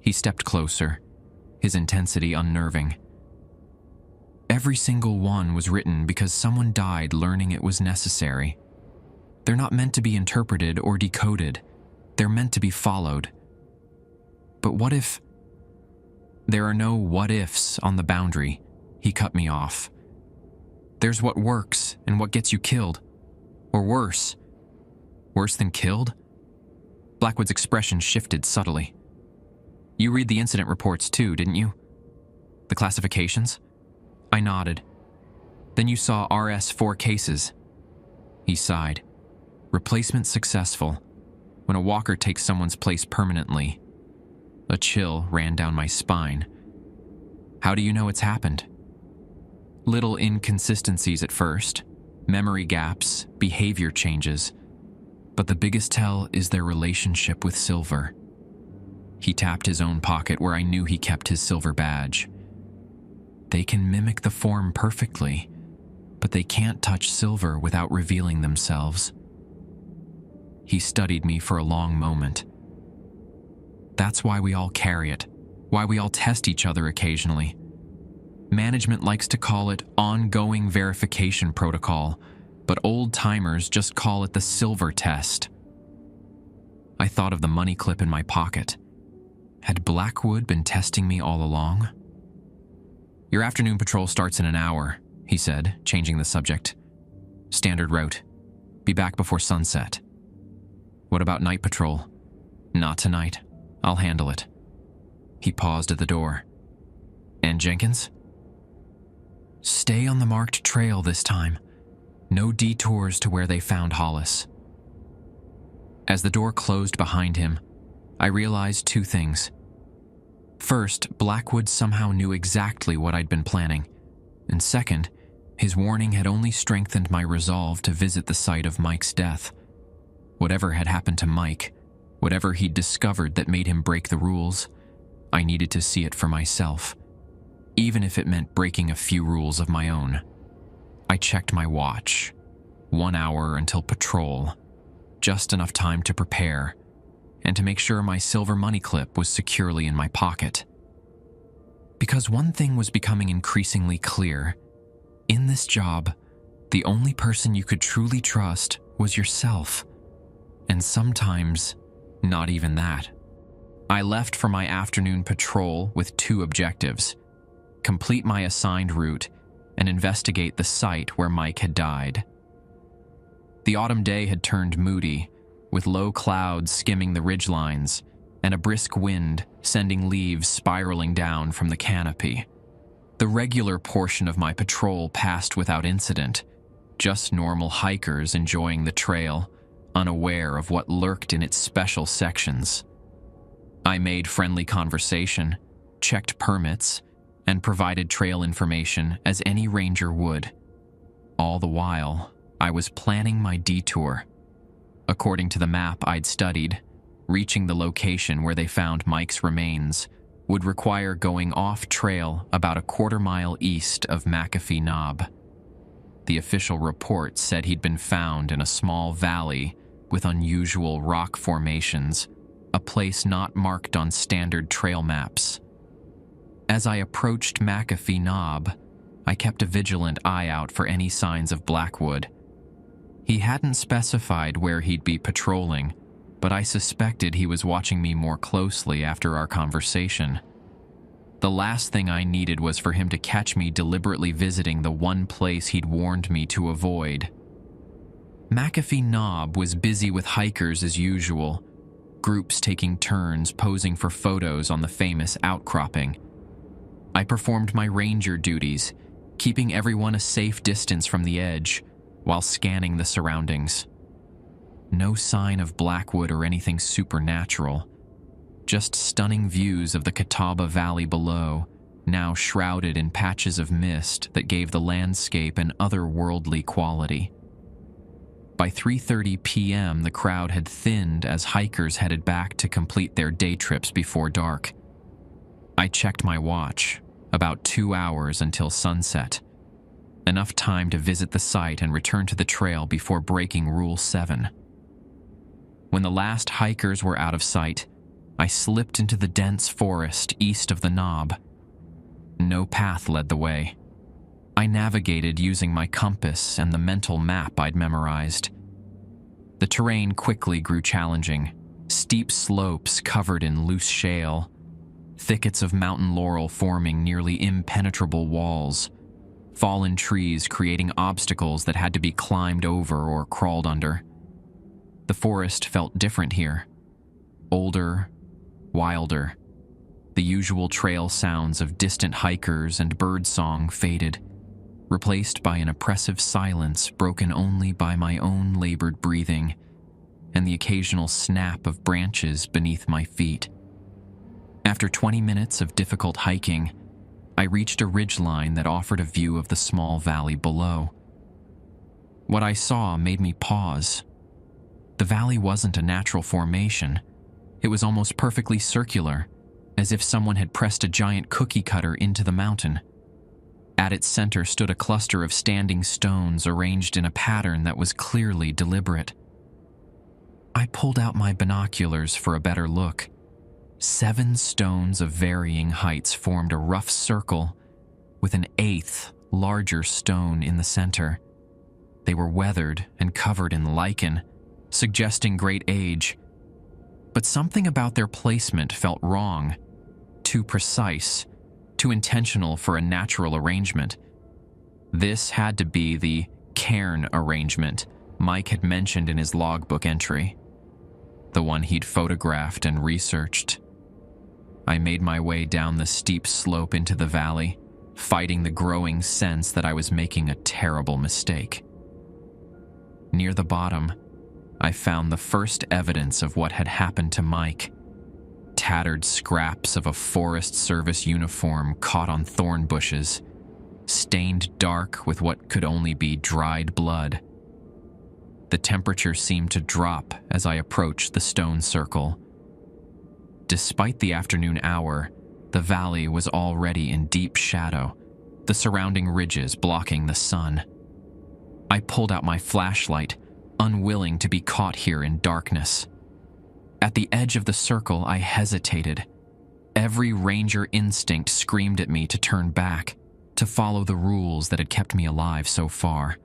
He stepped closer, his intensity unnerving. "Every single one was written because someone died learning it was necessary. They're not meant to be interpreted or decoded. They're meant to be followed. But what if—" "There are no what-ifs on the boundary," he cut me off. "There's what works and what gets you killed. Or worse. Worse than killed?" Blackwood's expression shifted subtly. "You read the incident reports too, didn't you? The classifications?" I nodded. "Then you saw RS4 cases." He sighed. "Replacement successful. When a walker takes someone's place permanently." A chill ran down my spine. "How do you know it's happened?" "Little inconsistencies at first. Memory gaps, behavior changes. But the biggest tell is their relationship with silver." He tapped his own pocket where I knew he kept his silver badge. "They can mimic the form perfectly, but they can't touch silver without revealing themselves." He studied me for a long moment. "That's why we all carry it, why we all test each other occasionally. Management likes to call it ongoing verification protocol, but old-timers just call it the silver test. I thought of the money clip in my pocket. Had Blackwood been testing me all along? "Your afternoon patrol starts in an hour," he said, changing the subject. "Standard route. Be back before sunset." "What about night patrol?" "Not tonight. I'll handle it." He paused at the door. "And Jenkins?" "Stay on the marked trail this time. No detours to where they found Hollis." As the door closed behind him, I realized two things. First, Blackwood somehow knew exactly what I'd been planning. And second, his warning had only strengthened my resolve to visit the site of Mike's death. Whatever had happened to Mike, whatever he'd discovered that made him break the rules, I needed to see it for myself, even if it meant breaking a few rules of my own. I checked my watch. 1 hour until patrol. Just enough time to prepare, and to make sure my silver money clip was securely in my pocket. Because one thing was becoming increasingly clear. In this job, the only person you could truly trust was yourself. And sometimes, not even that. I left for my afternoon patrol with 2 objectives: complete my assigned route and investigate the site where Mike had died. The autumn day had turned moody, with low clouds skimming the ridgelines and a brisk wind sending leaves spiraling down from the canopy. The regular portion of my patrol passed without incident, just normal hikers enjoying the trail, unaware of what lurked in its special sections. I made friendly conversation, checked permits, and provided trail information as any ranger would. All the while, I was planning my detour. According to the map I'd studied, reaching the location where they found Mike's remains would require going off-trail about a quarter-mile east of McAfee Knob. The official report said he'd been found in a small valley with unusual rock formations, a place not marked on standard trail maps. As I approached McAfee Knob, I kept a vigilant eye out for any signs of Blackwood. He hadn't specified where he'd be patrolling, but I suspected he was watching me more closely after our conversation. The last thing I needed was for him to catch me deliberately visiting the one place he'd warned me to avoid. McAfee Knob was busy with hikers as usual, groups taking turns posing for photos on the famous outcropping. I performed my ranger duties, keeping everyone a safe distance from the edge, while scanning the surroundings. No sign of Blackwood or anything supernatural, just stunning views of the Catawba Valley below, now shrouded in patches of mist that gave the landscape an otherworldly quality. By 3:30 p.m., the crowd had thinned as hikers headed back to complete their day trips before dark. I checked my watch, about 2 hours until sunset. Enough time to visit the site and return to the trail before breaking Rule 7. When the last hikers were out of sight, I slipped into the dense forest east of the knob. No path led the way. I navigated using my compass and the mental map I'd memorized. The terrain quickly grew challenging, steep slopes covered in loose shale, thickets of mountain laurel forming nearly impenetrable walls, fallen trees creating obstacles that had to be climbed over or crawled under. The forest felt different here. Older, wilder. The usual trail sounds of distant hikers and birdsong faded, replaced by an oppressive silence broken only by my own labored breathing and the occasional snap of branches beneath my feet. After 20 minutes of difficult hiking, I reached a ridgeline that offered a view of the small valley below. What I saw made me pause. The valley wasn't a natural formation. It was almost perfectly circular, as if someone had pressed a giant cookie cutter into the mountain. At its center stood a cluster of standing stones arranged in a pattern that was clearly deliberate. I pulled out my binoculars for a better look. 7 stones of varying heights formed a rough circle, with an 8th, larger stone in the center. They were weathered and covered in lichen, suggesting great age. But something about their placement felt wrong, too precise, too intentional for a natural arrangement. This had to be the cairn arrangement Mike had mentioned in his logbook entry, the one he'd photographed and researched. I made my way down the steep slope into the valley, fighting the growing sense that I was making a terrible mistake. Near the bottom, I found the first evidence of what had happened to Mike. Tattered scraps of a Forest Service uniform caught on thorn bushes, stained dark with what could only be dried blood. The temperature seemed to drop as I approached the stone circle. Despite the afternoon hour, the valley was already in deep shadow, the surrounding ridges blocking the sun. I pulled out my flashlight, unwilling to be caught here in darkness. At the edge of the circle, I hesitated. Every ranger instinct screamed at me to turn back, to follow the rules that had kept me alive so far.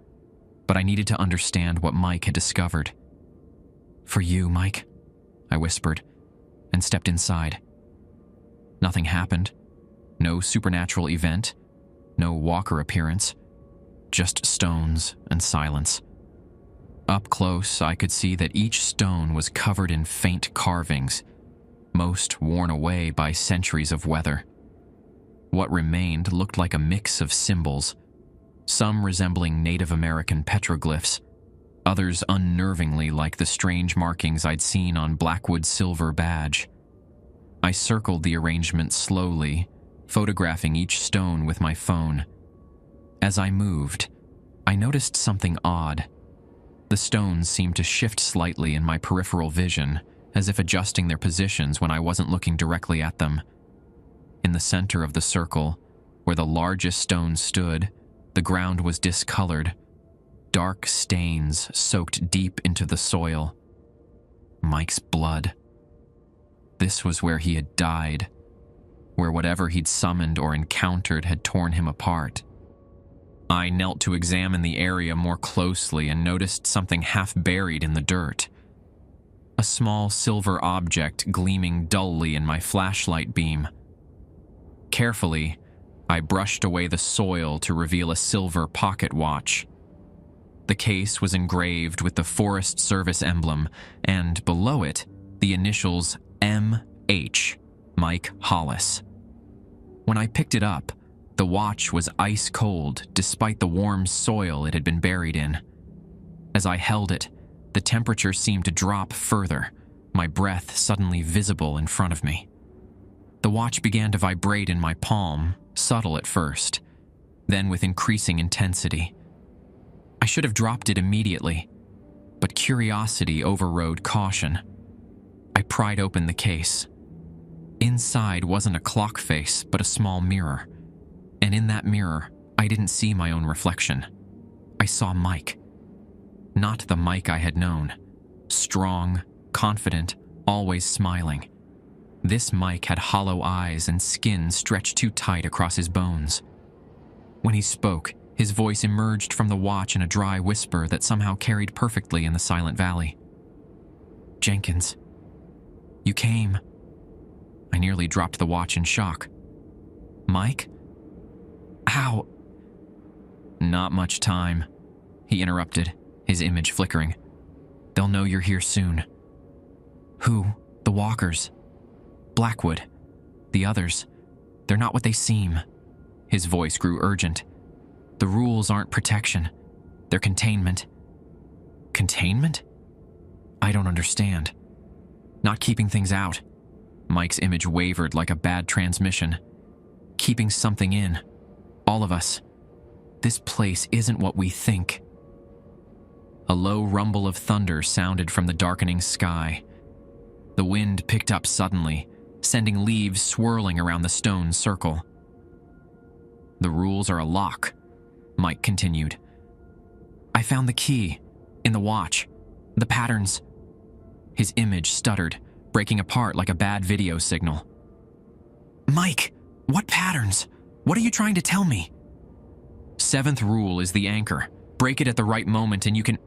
But I needed to understand what Mike had discovered. "For you, Mike," I whispered, and stepped inside. Nothing happened. No supernatural event. No walker appearance. Just stones and silence. Up close, I could see that each stone was covered in faint carvings, most worn away by centuries of weather. What remained looked like a mix of symbols, some resembling Native American petroglyphs, others unnervingly like the strange markings I'd seen on Blackwood's silver badge. I circled the arrangement slowly, photographing each stone with my phone. As I moved, I noticed something odd. The stones seemed to shift slightly in my peripheral vision, as if adjusting their positions when I wasn't looking directly at them. In the center of the circle, where the largest stone stood, the ground was discolored. Dark stains soaked deep into the soil. Mike's blood. This was where he had died, where whatever he'd summoned or encountered had torn him apart. I knelt to examine the area more closely and noticed something half buried in the dirt. A small silver object gleaming dully in my flashlight beam. Carefully, I brushed away the soil to reveal a silver pocket watch. The case was engraved with the Forest Service emblem, and below it, the initials M.H., Mike Hollis. When I picked it up, the watch was ice cold despite the warm soil it had been buried in. As I held it, the temperature seemed to drop further, my breath suddenly visible in front of me. The watch began to vibrate in my palm, subtle at first, then with increasing intensity. I should have dropped it immediately, but curiosity overrode caution. I pried open the case. Inside wasn't a clock face, but a small mirror. And in that mirror, I didn't see my own reflection. I saw Mike. Not the Mike I had known. Strong, confident, always smiling. This Mike had hollow eyes and skin stretched too tight across his bones. When he spoke, his voice emerged from the watch in a dry whisper that somehow carried perfectly in the silent valley. "Jenkins, you came." I nearly dropped the watch in shock. "Mike? How?" "Not much time," he interrupted, his image flickering. "They'll know you're here soon." "Who? The walkers?" "Blackwood. The others. They're not what they seem." His voice grew urgent. "The rules aren't protection. They're containment." "Containment?" "I don't understand." "Not keeping things out." Mike's image wavered like a bad transmission. "Keeping something in. All of us. This place isn't what we think." A low rumble of thunder sounded from the darkening sky. The wind picked up suddenly, sending leaves swirling around the stone circle. "The rules are a lock," Mike continued. "I found the key, in the watch, the patterns." His image stuttered, breaking apart like a bad video signal. "Mike, what patterns? What are you trying to tell me?" "Seventh rule is the anchor. Break it at the right moment and you can...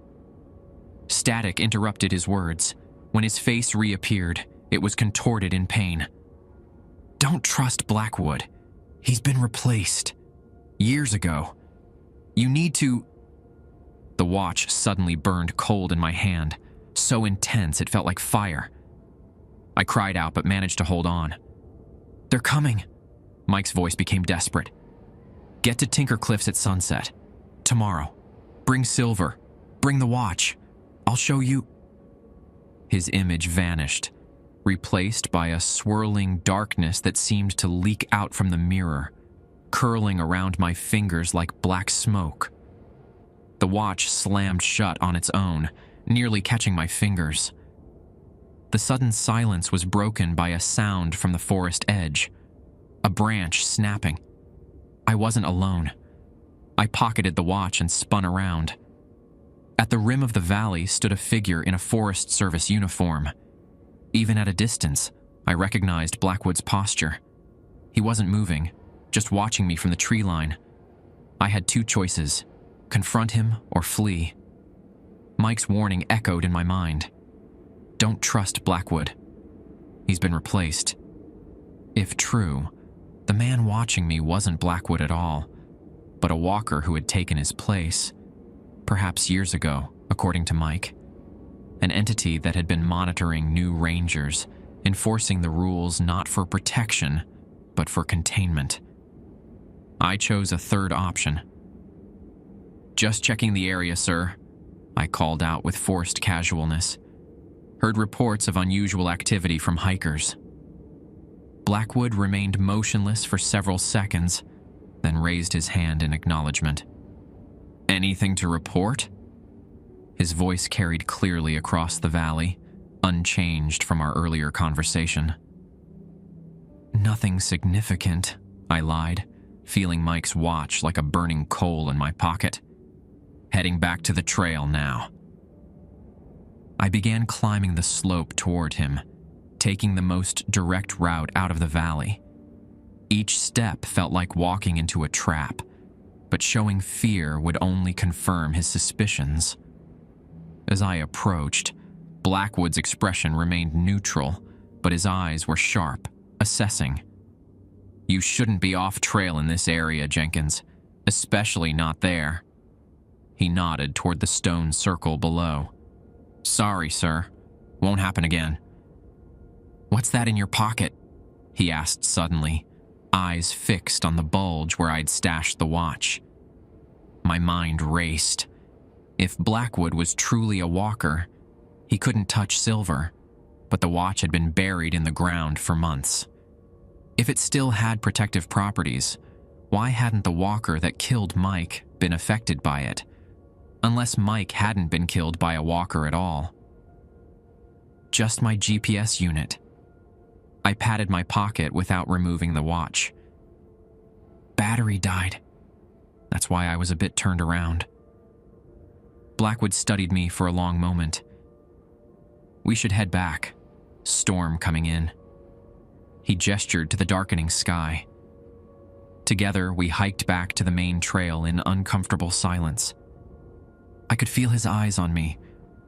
Static interrupted his words. When his face reappeared, it was contorted in pain. Don't trust Blackwood. He's been replaced. Years ago. You need to... The watch suddenly burned cold in my hand, so intense it felt like fire. I cried out but managed to hold on. They're coming. Mike's voice became desperate. Get to Tinker Cliffs at sunset. Tomorrow. Bring Silver. Bring the watch. I'll show you... His image vanished, replaced by a swirling darkness that seemed to leak out from the mirror, curling around my fingers like black smoke. The watch slammed shut on its own, nearly catching my fingers. The sudden silence was broken by a sound from the forest edge, a branch snapping. I wasn't alone. I pocketed the watch and spun around. At the rim of the valley stood a figure in a Forest Service uniform. Even at a distance, I recognized Blackwood's posture. He wasn't moving, just watching me from the tree line. I had two choices, confront him or flee. Mike's warning echoed in my mind. Don't trust Blackwood. He's been replaced. If true, the man watching me wasn't Blackwood at all, but a walker who had taken his place. Perhaps years ago, according to Mike. An entity that had been monitoring new rangers, enforcing the rules not for protection, but for containment. I chose a third option. Just checking the area, sir, I called out with forced casualness. Heard reports of unusual activity from hikers. Blackwood remained motionless for several seconds, then raised his hand in acknowledgement. Anything to report? His voice carried clearly across the valley, unchanged from our earlier conversation. Nothing significant, I lied, feeling Mike's watch like a burning coal in my pocket. Heading back to the trail now. I began climbing the slope toward him, taking the most direct route out of the valley. Each step felt like walking into a trap, but showing fear would only confirm his suspicions. As I approached, Blackwood's expression remained neutral, but his eyes were sharp, assessing. You shouldn't be off trail in this area, Jenkins, especially not there. He nodded toward the stone circle below. Sorry, sir. Won't happen again. What's that in your pocket? He asked suddenly, eyes fixed on the bulge where I'd stashed the watch. My mind raced. If Blackwood was truly a walker, he couldn't touch Silver, but the watch had been buried in the ground for months. If it still had protective properties, why hadn't the walker that killed Mike been affected by it? Unless Mike hadn't been killed by a walker at all. Just my GPS unit. I patted my pocket without removing the watch. Battery died. That's why I was a bit turned around. Blackwood studied me for a long moment. We should head back. Storm coming in. He gestured to the darkening sky. Together, we hiked back to the main trail in uncomfortable silence. I could feel his eyes on me,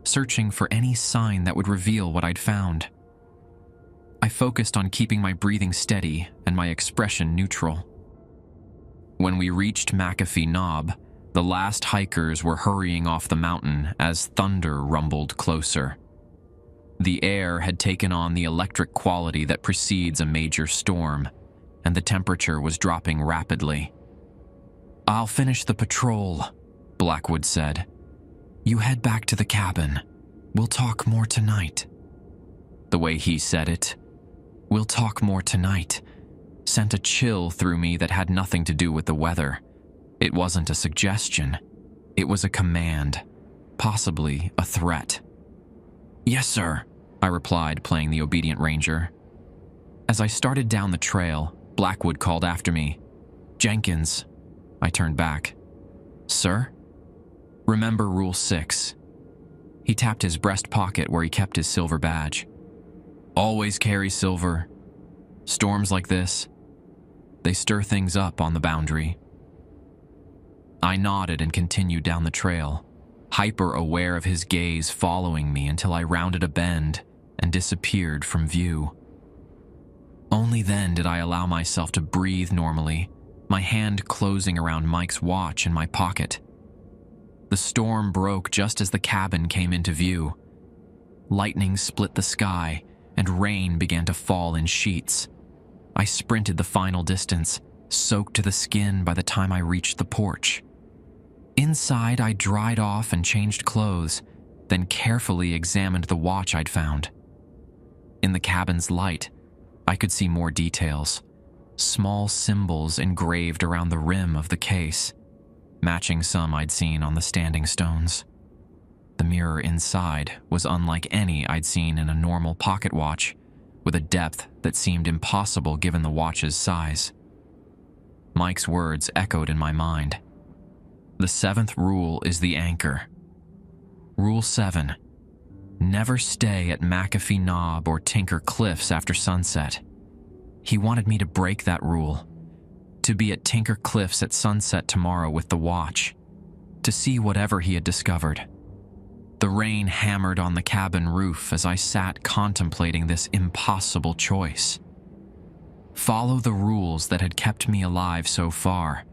searching for any sign that would reveal what I'd found. I focused on keeping my breathing steady and my expression neutral. When we reached McAfee Knob, the last hikers were hurrying off the mountain as thunder rumbled closer. The air had taken on the electric quality that precedes a major storm, and the temperature was dropping rapidly. I'll finish the patrol, Blackwood said. You head back to the cabin. We'll talk more tonight. The way he said it, we'll talk more tonight, sent a chill through me that had nothing to do with the weather. It wasn't a suggestion. It was a command, possibly a threat. Yes, sir, I replied, playing the obedient ranger. As I started down the trail, Blackwood called after me. Jenkins. I turned back. Sir? Remember Rule 6. He tapped his breast pocket where he kept his silver badge. Always carry silver. Storms like this, they stir things up on the boundary. I nodded and continued down the trail, hyper-aware of his gaze following me until I rounded a bend and disappeared from view. Only then did I allow myself to breathe normally, my hand closing around Mike's watch in my pocket. The storm broke just as the cabin came into view. Lightning split the sky, and rain began to fall in sheets. I sprinted the final distance, soaked to the skin by the time I reached the porch. Inside, I dried off and changed clothes, then carefully examined the watch I'd found. In the cabin's light, I could see more details, small symbols engraved around the rim of the case, matching some I'd seen on the standing stones. The mirror inside was unlike any I'd seen in a normal pocket watch, with a depth that seemed impossible given the watch's size. Mike's words echoed in my mind. The 7th rule is the anchor. Rule 7. Never stay at McAfee Knob or Tinker Cliffs after sunset. He wanted me to break that rule. To be at Tinker Cliffs at sunset tomorrow with the watch. To see whatever he had discovered. The rain hammered on the cabin roof as I sat contemplating this impossible choice. Follow the rules that had kept me alive so far,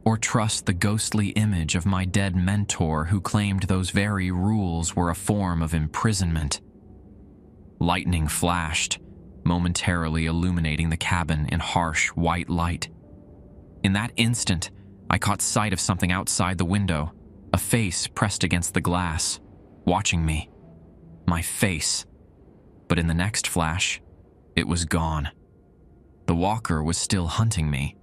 or trust the ghostly image of my dead mentor who claimed those very rules were a form of imprisonment. Lightning flashed, momentarily illuminating the cabin in harsh white light. In that instant, I caught sight of something outside the window, a face pressed against the glass, watching me. My face. But in the next flash, it was gone. The walker was still hunting me.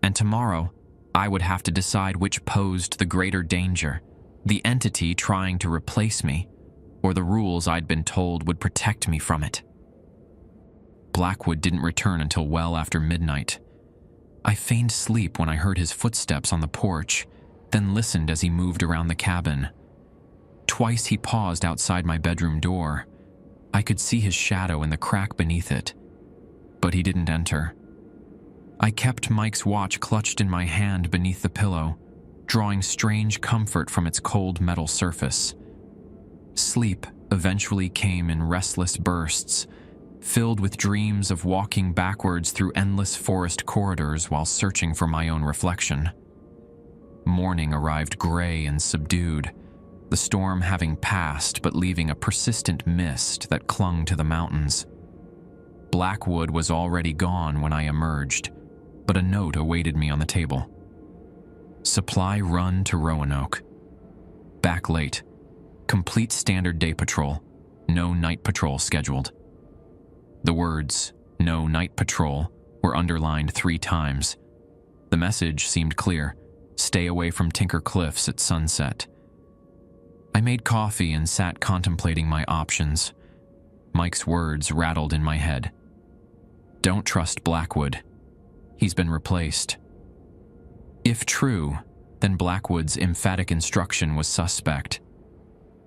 And tomorrow, I would have to decide which posed the greater danger, the entity trying to replace me, or the rules I'd been told would protect me from it. Blackwood didn't return until well after midnight. I feigned sleep when I heard his footsteps on the porch, then listened as he moved around the cabin. Twice he paused outside my bedroom door. I could see his shadow in the crack beneath it, but he didn't enter. I kept Mike's watch clutched in my hand beneath the pillow, drawing strange comfort from its cold metal surface. Sleep eventually came in restless bursts, filled with dreams of walking backwards through endless forest corridors while searching for my own reflection. Morning arrived gray and subdued, the storm having passed but leaving a persistent mist that clung to the mountains. Blackwood was already gone when I emerged, but a note awaited me on the table. Supply run to Roanoke. Back late. Complete standard day patrol. No night patrol scheduled. The words, "No night patrol," were underlined 3 times. The message seemed clear. Stay away from Tinker Cliffs at sunset. I made coffee and sat contemplating my options. Mike's words rattled in my head. Don't trust Blackwood. He's been replaced. If true, then Blackwood's emphatic instruction was suspect.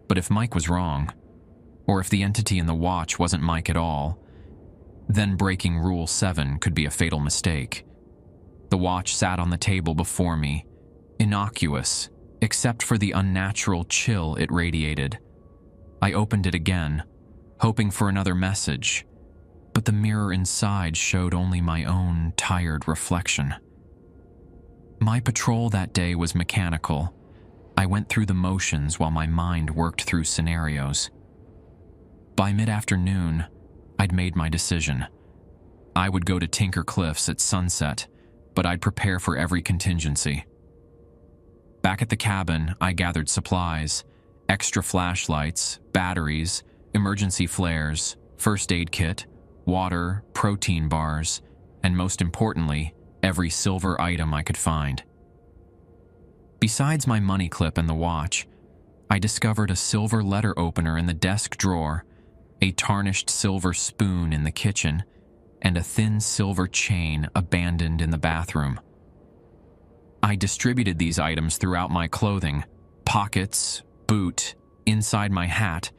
But if Mike was wrong, or if the entity in the watch wasn't Mike at all, then breaking Rule 7 could be a fatal mistake. The watch sat on the table before me, innocuous, except for the unnatural chill it radiated. I opened it again, hoping for another message, but the mirror inside showed only my own tired reflection. My patrol that day was mechanical. I went through the motions while my mind worked through scenarios. By mid-afternoon, I'd made my decision. I would go to Tinker Cliffs at sunset, but I'd prepare for every contingency. Back at the cabin, I gathered supplies, extra flashlights, batteries, emergency flares, first aid kit, water, protein bars, and most importantly, every silver item I could find. Besides my money clip and the watch, I discovered a silver letter opener in the desk drawer, a tarnished silver spoon in the kitchen, and a thin silver chain abandoned in the bathroom. I distributed these items throughout my clothing, pockets, boot, inside my hat,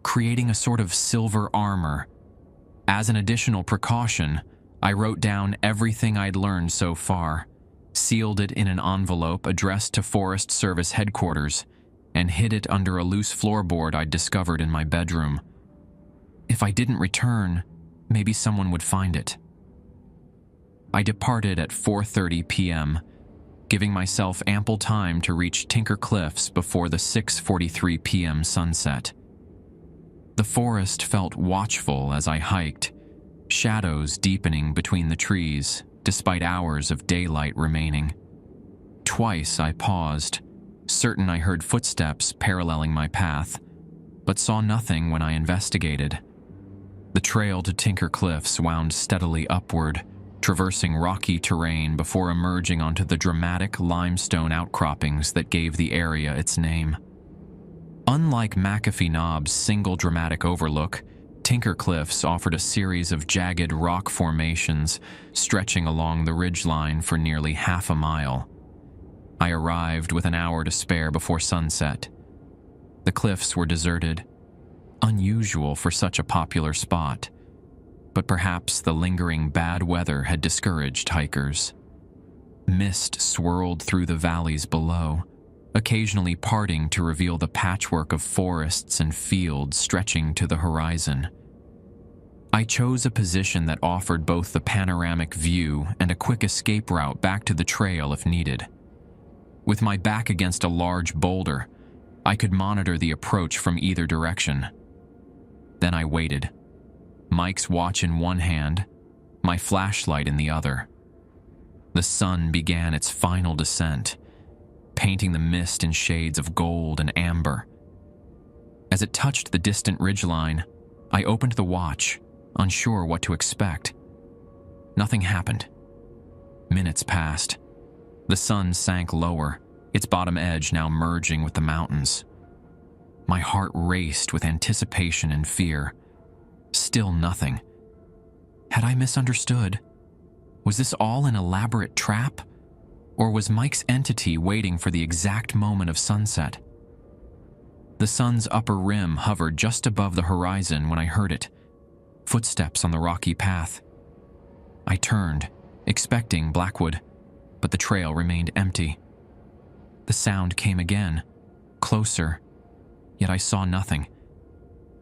creating a sort of silver armor. As an additional precaution, I wrote down everything I'd learned so far, sealed it in an envelope addressed to Forest Service headquarters, and hid it under a loose floorboard I'd discovered in my bedroom. If I didn't return, maybe someone would find it. I departed at 4:30 p.m., giving myself ample time to reach Tinker Cliffs before the 6:43 p.m. sunset. The forest felt watchful as I hiked, shadows deepening between the trees despite hours of daylight remaining. Twice I paused, certain I heard footsteps paralleling my path, but saw nothing when I investigated. The trail to Tinker Cliffs wound steadily upward, traversing rocky terrain before emerging onto the dramatic limestone outcroppings that gave the area its name. Unlike McAfee Knob's single dramatic overlook, Tinker Cliffs offered a series of jagged rock formations stretching along the ridgeline for nearly half a mile. I arrived with an hour to spare before sunset. The cliffs were deserted, unusual for such a popular spot, but perhaps the lingering bad weather had discouraged hikers. Mist swirled through the valleys below, occasionally parting to reveal the patchwork of forests and fields stretching to the horizon. I chose a position that offered both the panoramic view and a quick escape route back to the trail if needed. With my back against a large boulder, I could monitor the approach from either direction. Then I waited, Mike's watch in one hand, my flashlight in the other. The sun began its final descent, painting the mist in shades of gold and amber. As it touched the distant ridgeline, I opened the watch, unsure what to expect. Nothing happened. Minutes passed. The sun sank lower, its bottom edge now merging with the mountains. My heart raced with anticipation and fear. Still nothing. Had I misunderstood? Was this all an elaborate trap? Or was Mike's entity waiting for the exact moment of sunset? The sun's upper rim hovered just above the horizon when I heard it. Footsteps on the rocky path. I turned, expecting Blackwood, but the trail remained empty. The sound came again, closer, yet I saw nothing.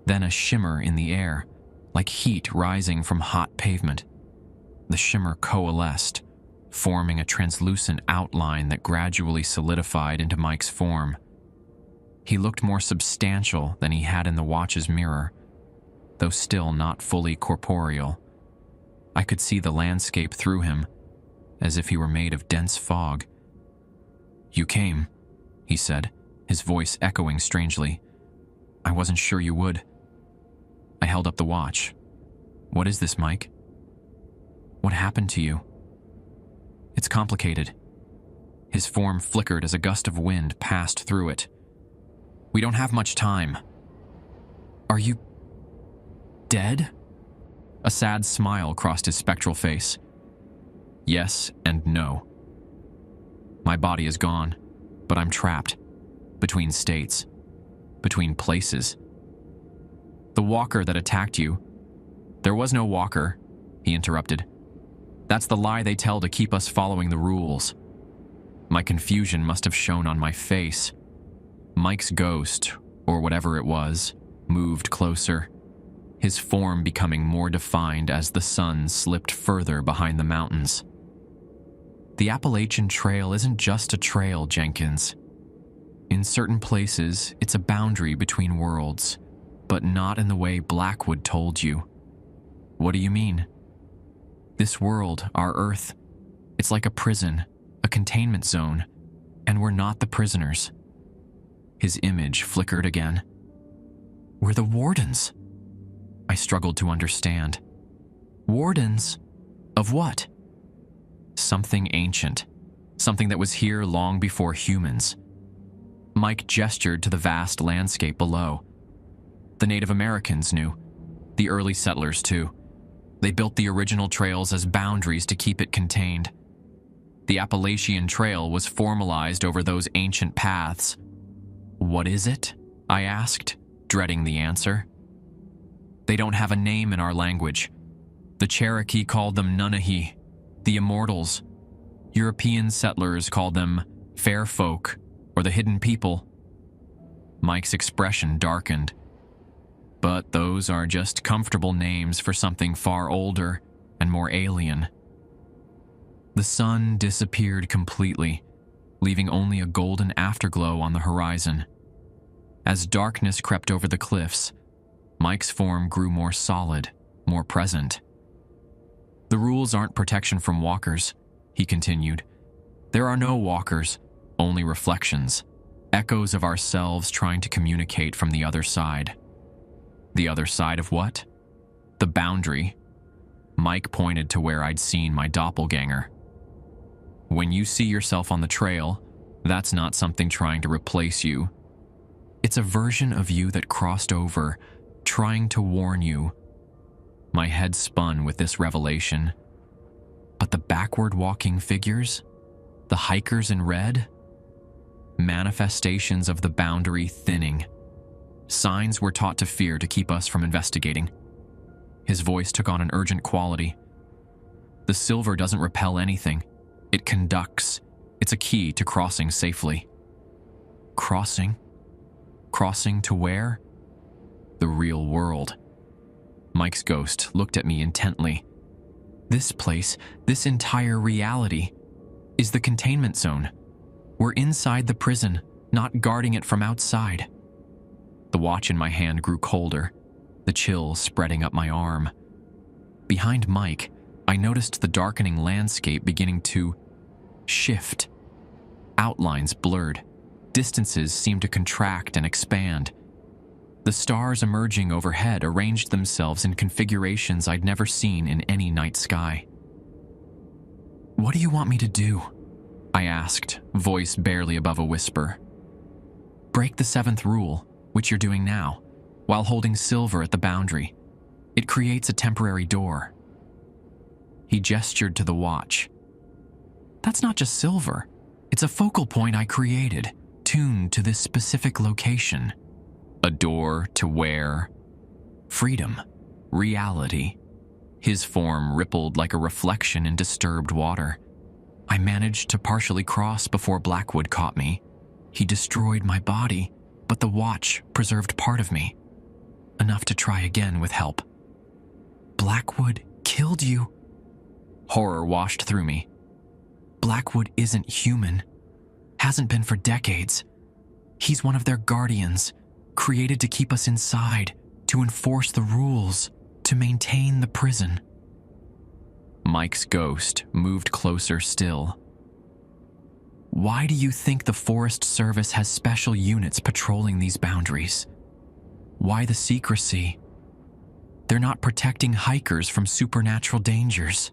Then a shimmer in the air, like heat rising from hot pavement. The shimmer coalesced, forming a translucent outline that gradually solidified into Mike's form. He looked more substantial than he had in the watch's mirror, though still not fully corporeal. I could see the landscape through him, as if he were made of dense fog. "You came," he said, his voice echoing strangely. "I wasn't sure you would." I held up the watch. "What is this, Mike? What happened to you?" "It's complicated." His form flickered as a gust of wind passed through it. "We don't have much time." "Are you dead?" A sad smile crossed his spectral face. "Yes and no. My body is gone, but I'm trapped. Between states. Between places. The walker that attacked you—" "There was no walker," he interrupted. "That's the lie they tell to keep us following the rules." My confusion must have shown on my face. Mike's ghost, or whatever it was, moved closer, his form becoming more defined as the sun slipped further behind the mountains. The Appalachian Trail isn't just a trail, Jenkins. In certain places, it's a boundary between worlds, but not in the way Blackwood told you. What do you mean? This world, our Earth, it's like a prison, a containment zone, and we're not the prisoners. His image flickered again. "We're the wardens." I struggled to understand. "Wardens? Of what?" "Something ancient. Something that was here long before humans." Mike gestured to the vast landscape below. "The Native Americans knew. The early settlers, too. They built the original trails as boundaries to keep it contained. The Appalachian Trail was formalized over those ancient paths." "What is it?" I asked, dreading the answer. "They don't have a name in our language. The Cherokee called them Nunahi, the Immortals. European settlers called them fair folk or the hidden people. Mike's expression darkened. But those are just comfortable names for something far older and more alien. The sun disappeared completely, leaving only a golden afterglow on the horizon. As darkness crept over the cliffs, Mike's form grew more solid, more present. The rules aren't protection from walkers, he continued. There are no walkers, only reflections, echoes of ourselves trying to communicate from the other side. The other side of what? The boundary. Mike pointed to where I'd seen my doppelganger. When you see yourself on the trail, that's not something trying to replace you. It's a version of you that crossed over, trying to warn you. My head spun with this revelation. But the backward walking figures? The hikers in red? Manifestations of the boundary thinning. Signs we're taught to fear to keep us from investigating. His voice took on an urgent quality. The silver doesn't repel anything. It conducts. It's a key to crossing safely. Crossing? Crossing to where? The real world. Mike's ghost looked at me intently. This place, this entire reality, is the containment zone. We're inside the prison, not guarding it from outside. The watch in my hand grew colder, the chill spreading up my arm. Behind Mike, I noticed the darkening landscape beginning to shift. Outlines blurred. Distances seemed to contract and expand. The stars emerging overhead arranged themselves in configurations I'd never seen in any night sky. "What do you want me to do?" I asked, voice barely above a whisper. "Break the 7th rule, which you're doing now, while holding silver at the boundary. It creates a temporary door." He gestured to the watch. "That's not just silver. It's a focal point I created, tuned to this specific location. A door to where? Freedom. Reality." His form rippled like a reflection in disturbed water. I managed to partially cross before Blackwood caught me. He destroyed my body, but the watch preserved part of me. Enough to try again with help. "Blackwood killed you?" Horror washed through me. "Blackwood isn't human. Hasn't been for decades. He's one of their guardians, created to keep us inside, to enforce the rules, to maintain the prison." Mike's ghost moved closer still. "Why do you think the Forest Service has special units patrolling these boundaries? Why the secrecy? They're not protecting hikers from supernatural dangers.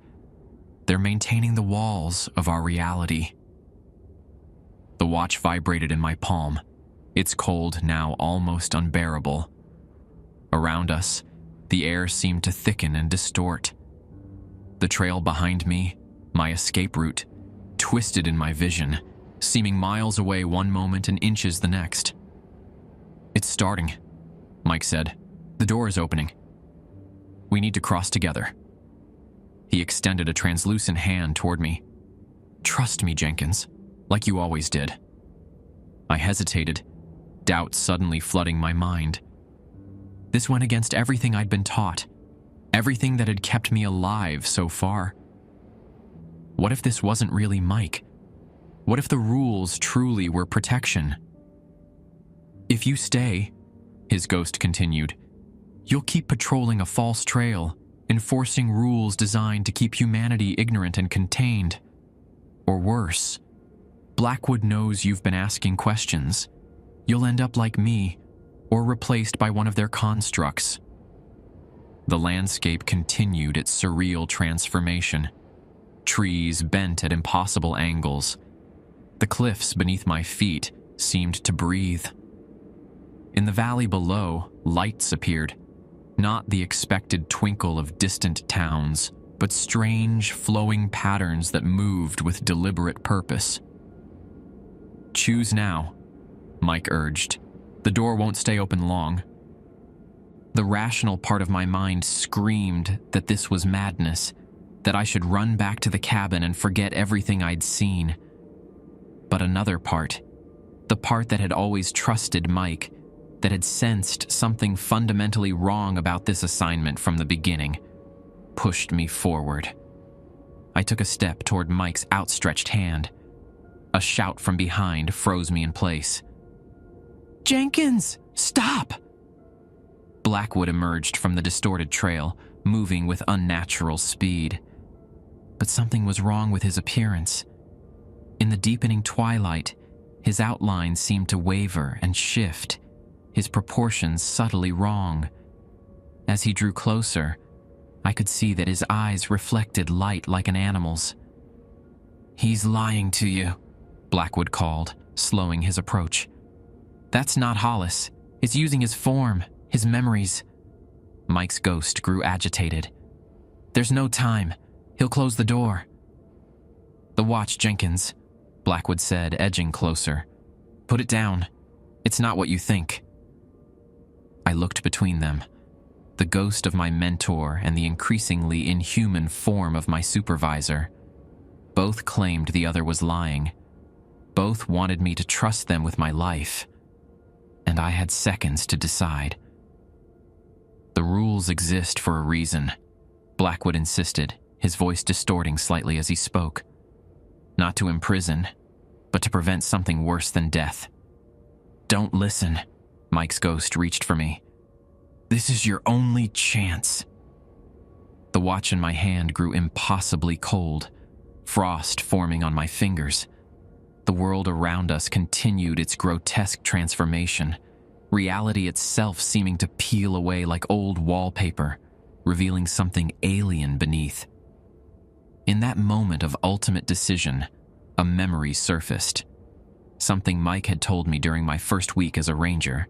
They're maintaining the walls of our reality." The watch vibrated in my palm, its cold now almost unbearable. Around us, the air seemed to thicken and distort. The trail behind me, my escape route, twisted in my vision, seeming miles away one moment and inches the next. "It's starting," Mike said. "The door is opening. We need to cross together." He extended a translucent hand toward me. "Trust me, Jenkins, like you always did." I hesitated, doubt suddenly flooding my mind. This went against everything I'd been taught, everything that had kept me alive so far. What if this wasn't really Mike? What if the rules truly were protection? "If you stay," his ghost continued, "you'll keep patrolling a false trail, enforcing rules designed to keep humanity ignorant and contained. Or worse, Blackwood knows you've been asking questions. You'll end up like me, or replaced by one of their constructs." The landscape continued its surreal transformation. Trees bent at impossible angles. The cliffs beneath my feet seemed to breathe. In the valley below, lights appeared. Not the expected twinkle of distant towns, but strange, flowing patterns that moved with deliberate purpose. "Choose now," Mike urged. "The door won't stay open long." The rational part of my mind screamed that this was madness, that I should run back to the cabin and forget everything I'd seen. But another part, the part that had always trusted Mike, that had sensed something fundamentally wrong about this assignment from the beginning, pushed me forward. I took a step toward Mike's outstretched hand. A shout from behind froze me in place. "Jenkins, stop!" Blackwood emerged from the distorted trail, moving with unnatural speed. But something was wrong with his appearance. In the deepening twilight, his outline seemed to waver and shift, his proportions subtly wrong. As he drew closer, I could see that his eyes reflected light like an animal's. "He's lying to you," Blackwood called, slowing his approach. "That's not Hollis. It's using his form, his memories." Mike's ghost grew agitated. "There's no time. He'll close the door." "The watch, Jenkins," Blackwood said, edging closer. "Put it down. It's not what you think." I looked between them. The ghost of my mentor and the increasingly inhuman form of my supervisor. Both claimed the other was lying. Both wanted me to trust them with my life. And I had seconds to decide. "The rules exist for a reason," Blackwood insisted, his voice distorting slightly as he spoke. "Not to imprison, but to prevent something worse than death." "Don't listen," Mike's ghost reached for me. "This is your only chance." The watch in my hand grew impossibly cold, frost forming on my fingers. The world around us continued its grotesque transformation, reality itself seeming to peel away like old wallpaper, revealing something alien beneath. In that moment of ultimate decision, a memory surfaced. Something Mike had told me during my first week as a ranger.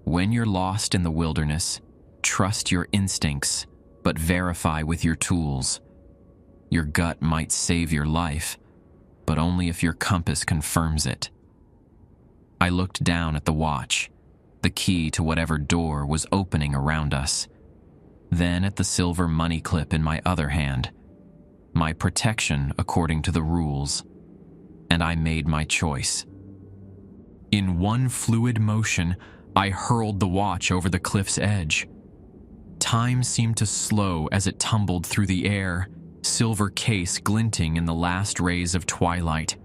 When you're lost in the wilderness, trust your instincts, but verify with your tools. Your gut might save your life, but only if your compass confirms it. I looked down at the watch. The key to whatever door was opening around us. Then at the silver money clip in my other hand. My protection according to the rules. And I made my choice. In one fluid motion, I hurled the watch over the cliff's edge. Time seemed to slow as it tumbled through the air, silver case glinting in the last rays of twilight.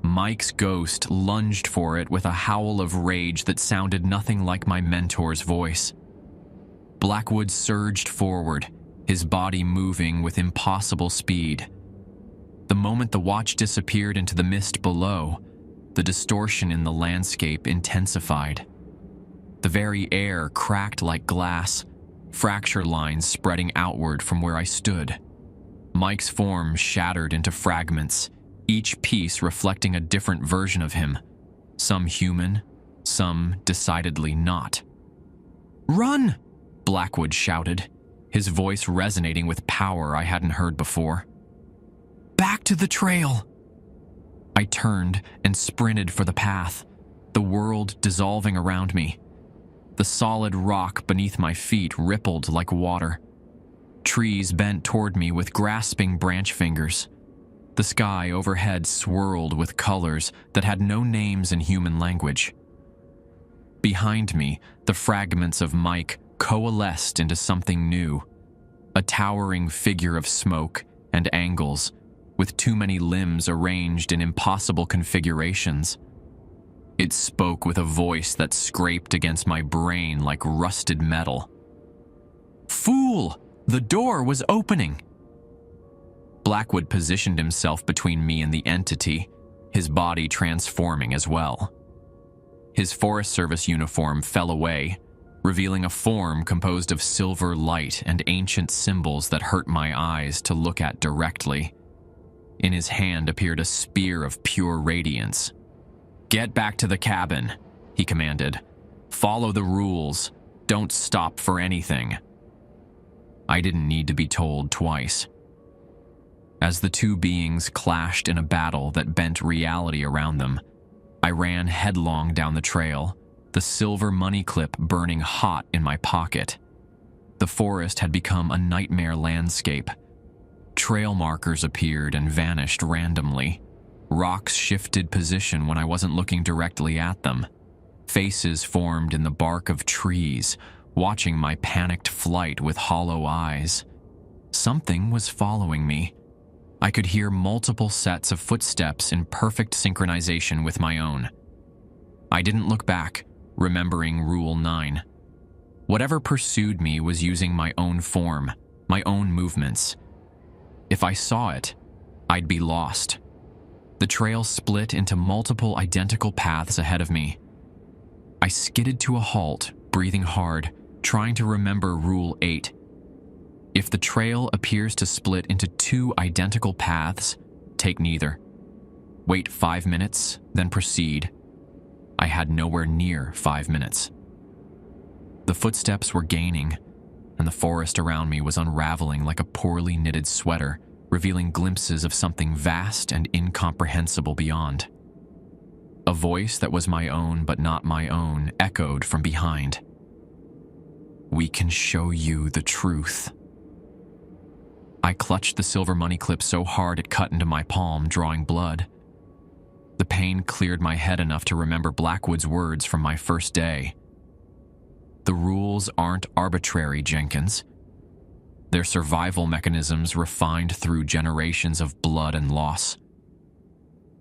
Mike's ghost lunged for it with a howl of rage that sounded nothing like my mentor's voice. Blackwood surged forward, his body moving with impossible speed. The moment the watch disappeared into the mist below, the distortion in the landscape intensified. The very air cracked like glass, fracture lines spreading outward from where I stood. Mike's form shattered into fragments, each piece reflecting a different version of him, some human, some decidedly not. "Run!" Blackwood shouted, his voice resonating with power I hadn't heard before. "Back to the trail!" I turned and sprinted for the path, the world dissolving around me. The solid rock beneath my feet rippled like water. Trees bent toward me with grasping branch fingers. The sky overhead swirled with colors that had no names in human language. Behind me, the fragments of Mike coalesced into something new, a towering figure of smoke and angles, with too many limbs arranged in impossible configurations. It spoke with a voice that scraped against my brain like rusted metal. "Fool! The door was opening!" Blackwood positioned himself between me and the entity, his body transforming as well. His Forest Service uniform fell away, revealing a form composed of silver light and ancient symbols that hurt my eyes to look at directly. In his hand appeared a spear of pure radiance. "Get back to the cabin," he commanded. "Follow the rules. Don't stop for anything." I didn't need to be told twice. As the two beings clashed in a battle that bent reality around them, I ran headlong down the trail, the silver money clip burning hot in my pocket. The forest had become a nightmare landscape, Trail markers appeared and vanished randomly. Rocks shifted position when I wasn't looking directly at them. Faces formed in the bark of trees, watching my panicked flight with hollow eyes. Something was following me. I could hear multiple sets of footsteps in perfect synchronization with my own. I didn't look back, remembering Rule 9. Whatever pursued me was using my own form, my own movements. If I saw it, I'd be lost. The trail split into multiple identical paths ahead of me. I skidded to a halt, breathing hard, trying to remember Rule 8. If the trail appears to split into two identical paths, take neither. Wait 5 minutes, then proceed. I had nowhere near 5 minutes. The footsteps were gaining, and the forest around me was unraveling like a poorly knitted sweater, revealing glimpses of something vast and incomprehensible beyond. A voice that was my own but not my own echoed from behind. "We can show you the truth." I clutched the silver money clip so hard it cut into my palm, drawing blood. The pain cleared my head enough to remember Blackwood's words from my first day. The rules aren't arbitrary, Jenkins. They're survival mechanisms refined through generations of blood and loss.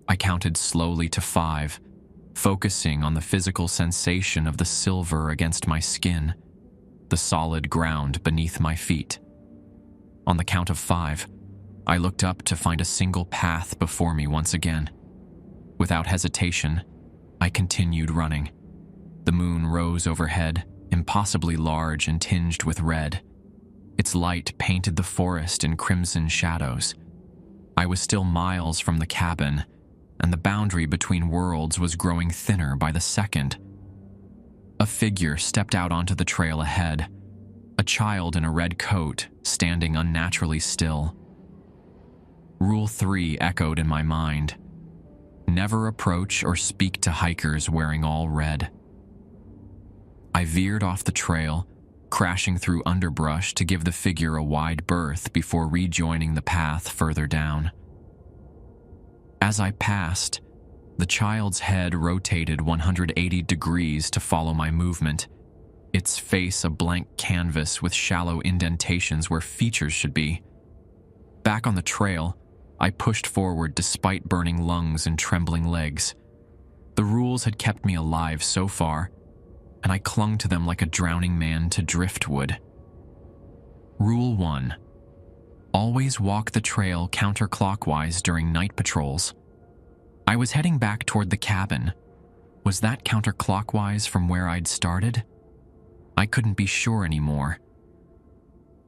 I counted slowly to 5, focusing on the physical sensation of the silver against my skin, the solid ground beneath my feet. On the count of 5, I looked up to find a single path before me once again. Without hesitation, I continued running. The moon rose overhead, impossibly large and tinged with red. Its light painted the forest in crimson shadows. I was still miles from the cabin, and the boundary between worlds was growing thinner by the second. A figure stepped out onto the trail ahead, a child in a red coat, standing unnaturally still. Rule 3 echoed in my mind. Never approach or speak to hikers wearing all red. I veered off the trail, crashing through underbrush to give the figure a wide berth before rejoining the path further down. As I passed, the child's head rotated 180 degrees to follow my movement, its face a blank canvas with shallow indentations where features should be. Back on the trail, I pushed forward despite burning lungs and trembling legs. The rules had kept me alive so far, and I clung to them like a drowning man to driftwood. Rule 1. Always walk the trail counterclockwise during night patrols. I was heading back toward the cabin. Was that counterclockwise from where I'd started? I couldn't be sure anymore.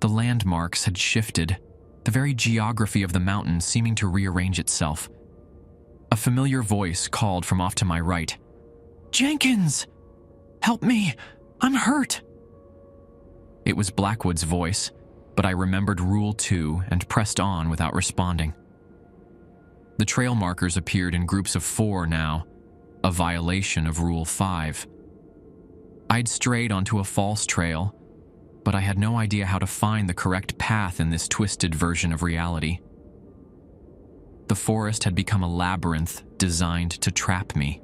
The landmarks had shifted, the very geography of the mountain seeming to rearrange itself. A familiar voice called from off to my right. "Jenkins! Help me! I'm hurt!" It was Blackwood's voice, but I remembered Rule 2 and pressed on without responding. The trail markers appeared in groups of 4 now, a violation of Rule 5. I'd strayed onto a false trail, but I had no idea how to find the correct path in this twisted version of reality. The forest had become a labyrinth designed to trap me.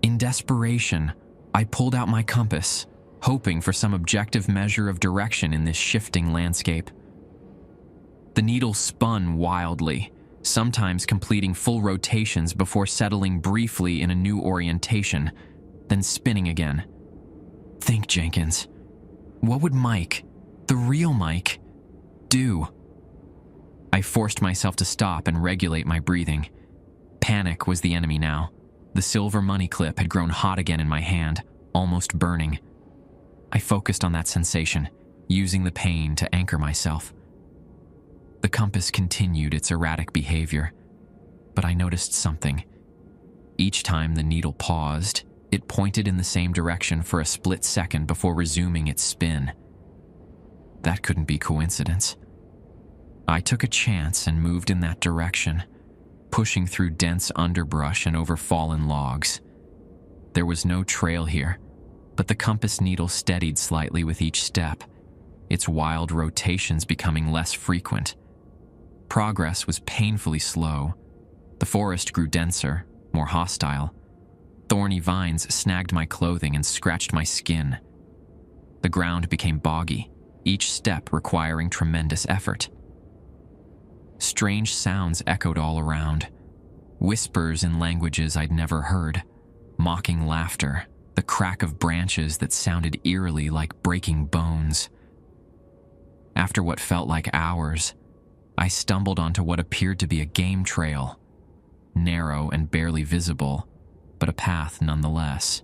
In desperation, I pulled out my compass, hoping for some objective measure of direction in this shifting landscape. The needle spun wildly, sometimes completing full rotations before settling briefly in a new orientation, then spinning again. Think, Jenkins. What would Mike, the real Mike, do? I forced myself to stop and regulate my breathing. Panic was the enemy now. The silver money clip had grown hot again in my hand, almost burning. I focused on that sensation, using the pain to anchor myself. The compass continued its erratic behavior, but I noticed something. Each time the needle paused, it pointed in the same direction for a split second before resuming its spin. That couldn't be coincidence. I took a chance and moved in that direction, pushing through dense underbrush and over fallen logs. There was no trail here, but the compass needle steadied slightly with each step, its wild rotations becoming less frequent. Progress was painfully slow. The forest grew denser, more hostile. Thorny vines snagged my clothing and scratched my skin. The ground became boggy, each step requiring tremendous effort. Strange sounds echoed all around. Whispers in languages I'd never heard, mocking laughter, the crack of branches that sounded eerily like breaking bones. After what felt like hours, I stumbled onto what appeared to be a game trail, narrow and barely visible, but a path nonetheless.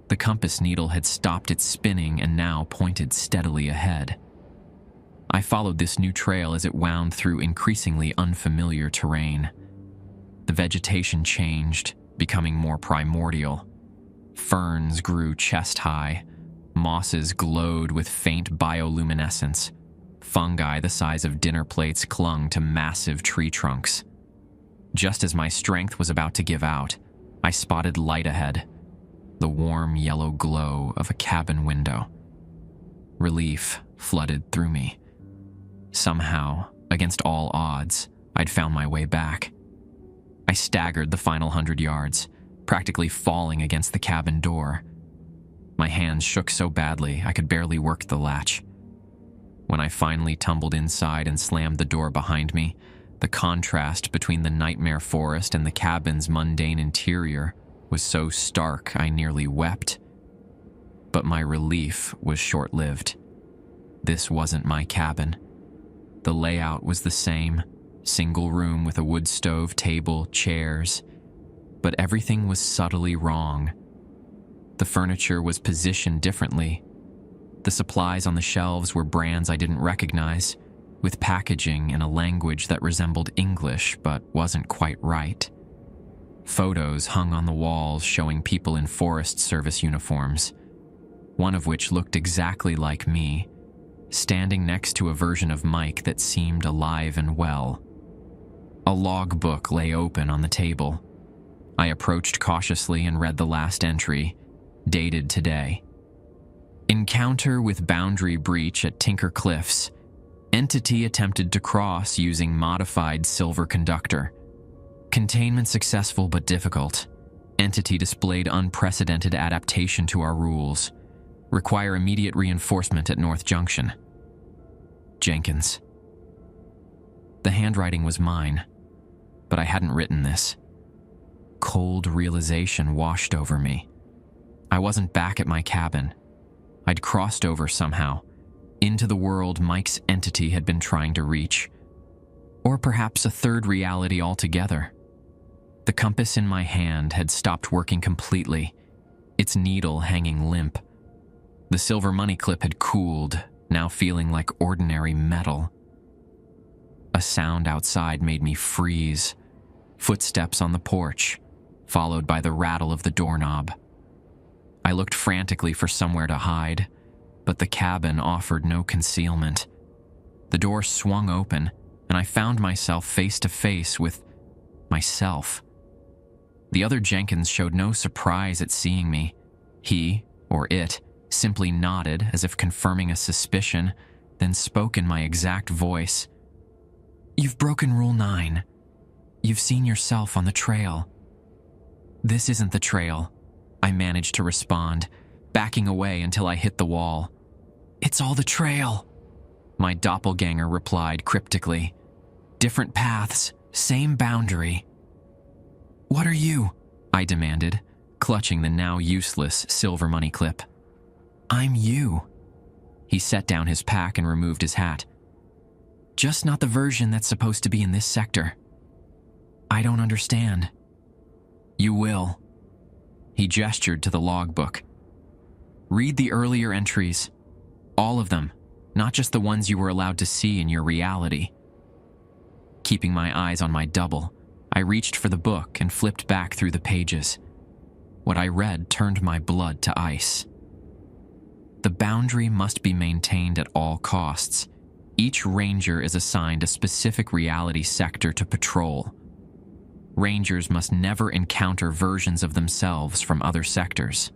The compass needle had stopped its spinning and now pointed steadily ahead. I followed this new trail as it wound through increasingly unfamiliar terrain. The vegetation changed, becoming more primordial. Ferns grew chest-high, mosses glowed with faint bioluminescence, fungi the size of dinner plates clung to massive tree trunks. Just as my strength was about to give out, I spotted light ahead, the warm yellow glow of a cabin window. Relief flooded through me. Somehow, against all odds, I'd found my way back. I staggered the final 100 yards, practically falling against the cabin door. My hands shook so badly I could barely work the latch. When I finally tumbled inside and slammed the door behind me, the contrast between the nightmare forest and the cabin's mundane interior was so stark I nearly wept. But my relief was short-lived. This wasn't my cabin. The layout was the same, single room with a wood stove, table, chairs, but everything was subtly wrong. The furniture was positioned differently. The supplies on the shelves were brands I didn't recognize, with packaging in a language that resembled English but wasn't quite right. Photos hung on the walls showing people in Forest Service uniforms, one of which looked exactly like me, standing next to a version of Mike that seemed alive and well. A logbook lay open on the table. I approached cautiously and read the last entry, dated today. Encounter with boundary breach at Tinker Cliffs. Entity attempted to cross using modified silver conductor. Containment successful but difficult. Entity displayed unprecedented adaptation to our rules. Require immediate reinforcement at North Junction. Jenkins. The handwriting was mine, but I hadn't written this. Cold realization washed over me. I wasn't back at my cabin. I'd crossed over somehow, into the world Mike's entity had been trying to reach. Or perhaps a third reality altogether. The compass in my hand had stopped working completely, its needle hanging limp. The silver money clip had cooled, now feeling like ordinary metal. A sound outside made me freeze. Footsteps on the porch, followed by the rattle of the doorknob. I looked frantically for somewhere to hide, but the cabin offered no concealment. The door swung open, and I found myself face to face with myself. The other Jenkins showed no surprise at seeing me. He, or it, simply nodded as if confirming a suspicion, then spoke in my exact voice. "You've broken Rule 9. You've seen yourself on the trail." "This isn't the trail," I managed to respond, backing away until I hit the wall. "It's all the trail," my doppelganger replied cryptically. "Different paths, same boundary." "What are you?" I demanded, clutching the now useless silver money clip. "I'm you." He set down his pack and removed his hat. "Just not the version that's supposed to be in this sector." "I don't understand." "You will." He gestured to the logbook. "Read the earlier entries. All of them, not just the ones you were allowed to see in your reality." Keeping my eyes on my double, I reached for the book and flipped back through the pages. What I read turned my blood to ice. The boundary must be maintained at all costs. Each ranger is assigned a specific reality sector to patrol. Rangers must never encounter versions of themselves from other sectors.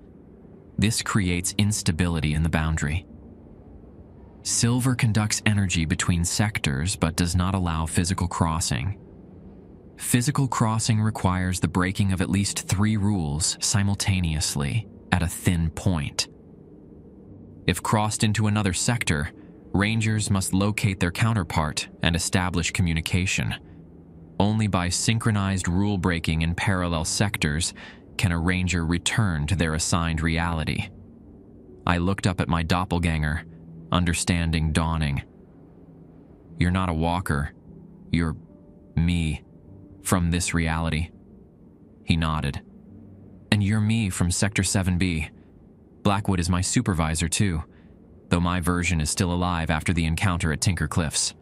This creates instability in the boundary. Silver conducts energy between sectors but does not allow physical crossing. Physical crossing requires the breaking of at least 3 rules simultaneously at a thin point. If crossed into another sector, Rangers must locate their counterpart and establish communication. Only by synchronized rule breaking in parallel sectors can a Ranger return to their assigned reality. I looked up at my doppelganger, understanding dawning. You're not a walker. You're me from this reality. He nodded. And you're me from Sector 7B. Blackwood is my supervisor too, though my version is still alive after the encounter at Tinker Cliffs.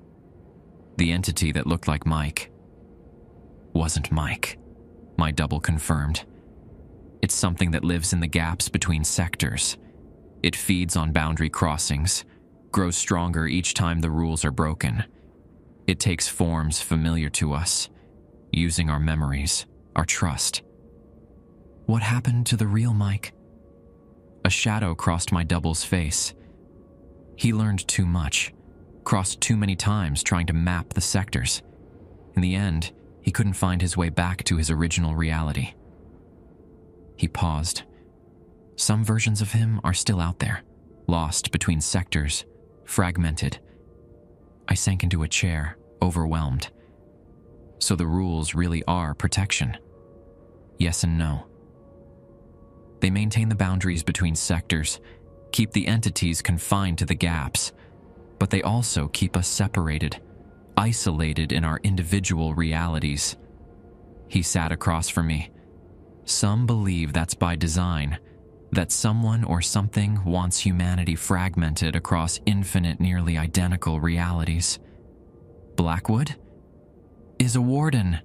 The entity that looked like Mike wasn't Mike, my double confirmed. It's something that lives in the gaps between sectors. It feeds on boundary crossings, grows stronger each time the rules are broken. It takes forms familiar to us, using our memories, our trust. What happened to the real Mike? A shadow crossed my double's face. He learned too much, crossed too many times trying to map the sectors. In the end, he couldn't find his way back to his original reality. He paused. Some versions of him are still out there, lost between sectors, fragmented. I sank into a chair, overwhelmed. So the rules really are protection. Yes and no. They maintain the boundaries between sectors, keep the entities confined to the gaps, but they also keep us separated, isolated in our individual realities. He sat across from me. Some believe that's by design, that someone or something wants humanity fragmented across infinite, nearly identical realities. Blackwood is a warden,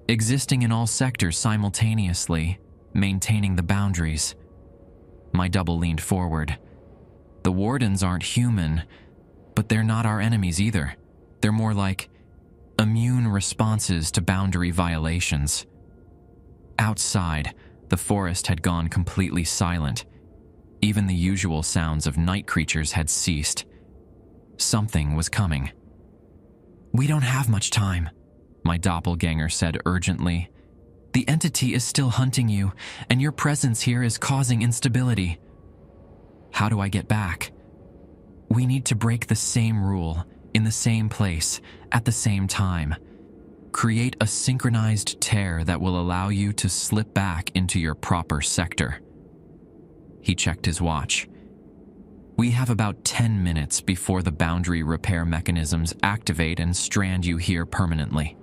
existing in all sectors simultaneously, maintaining the boundaries. My double leaned forward. The wardens aren't human, but they're not our enemies either. They're more like immune responses to boundary violations. Outside, the forest had gone completely silent. Even the usual sounds of night creatures had ceased. Something was coming. We don't have much time, my doppelganger said urgently. The entity is still hunting you, and your presence here is causing instability. How do I get back? We need to break the same rule, in the same place, at the same time. Create a synchronized tear that will allow you to slip back into your proper sector. He checked his watch. We have about 10 minutes before the boundary repair mechanisms activate and strand you here permanently.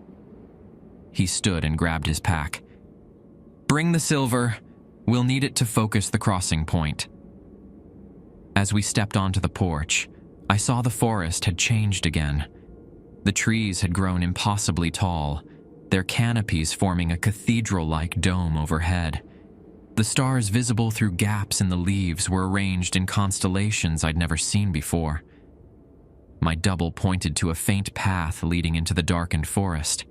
He stood and grabbed his pack. Bring the silver. We'll need it to focus the crossing point. As we stepped onto the porch, I saw the forest had changed again. The trees had grown impossibly tall, their canopies forming a cathedral-like dome overhead. The stars visible through gaps in the leaves were arranged in constellations I'd never seen before. My double pointed to a faint path leading into the darkened forest.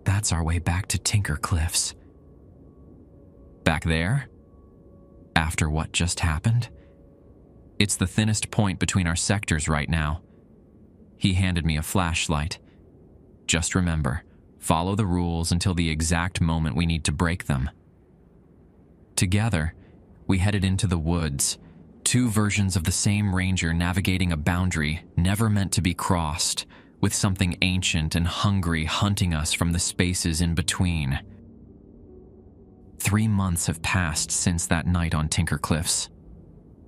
That's our way back to Tinker Cliffs. Back there? After what just happened? It's the thinnest point between our sectors right now. He handed me a flashlight. Just remember, follow the rules until the exact moment we need to break them. Together, we headed into the woods, 2 versions of the same ranger navigating a boundary never meant to be crossed, with something ancient and hungry hunting us from the spaces in between. 3 months have passed since that night on Tinker Cliffs.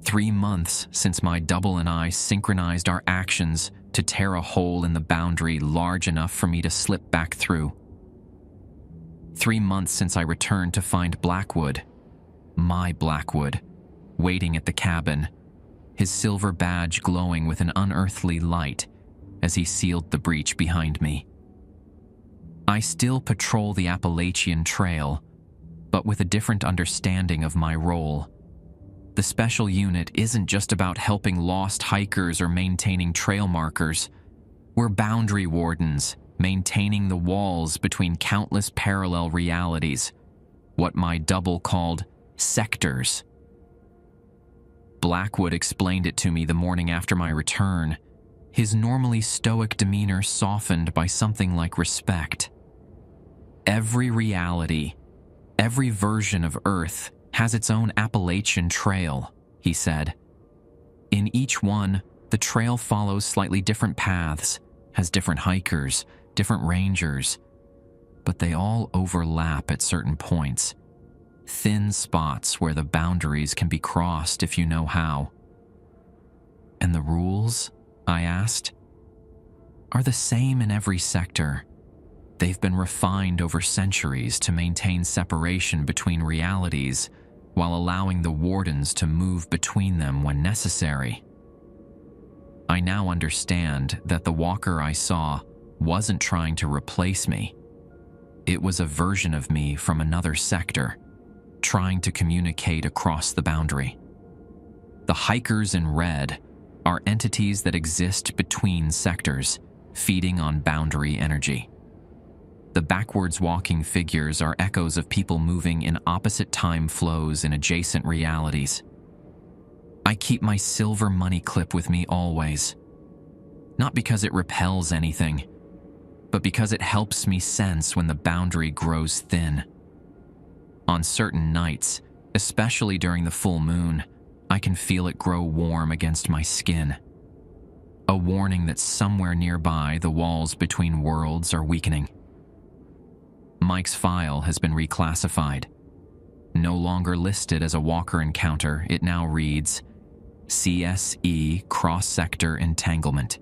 3 months since my double and I synchronized our actions to tear a hole in the boundary large enough for me to slip back through. 3 months since I returned to find Blackwood, my Blackwood, waiting at the cabin, his silver badge glowing with an unearthly light as he sealed the breach behind me. I still patrol the Appalachian Trail, but with a different understanding of my role. The special unit isn't just about helping lost hikers or maintaining trail markers. We're boundary wardens, maintaining the walls between countless parallel realities, what my double called sectors. Blackwood explained it to me the morning after my return, his normally stoic demeanor softened by something like respect. Every reality, every version of Earth has its own Appalachian Trail, he said. In each one, the trail follows slightly different paths, has different hikers, different rangers, but they all overlap at certain points. Thin spots where the boundaries can be crossed if you know how. And the rules, I asked, are the same in every sector. They've been refined over centuries to maintain separation between realities while allowing the wardens to move between them when necessary. I now understand that the walker I saw wasn't trying to replace me. It was a version of me from another sector, trying to communicate across the boundary. The hikers in red are entities that exist between sectors, feeding on boundary energy. The backwards walking figures are echoes of people moving in opposite time flows in adjacent realities. I keep my silver money clip with me always, not because it repels anything, but because it helps me sense when the boundary grows thin. On certain nights, especially during the full moon, I can feel it grow warm against my skin. A warning that somewhere nearby the walls between worlds are weakening. Mike's file has been reclassified. No longer listed as a walker encounter, it now reads CSE Cross-Sector Entanglement.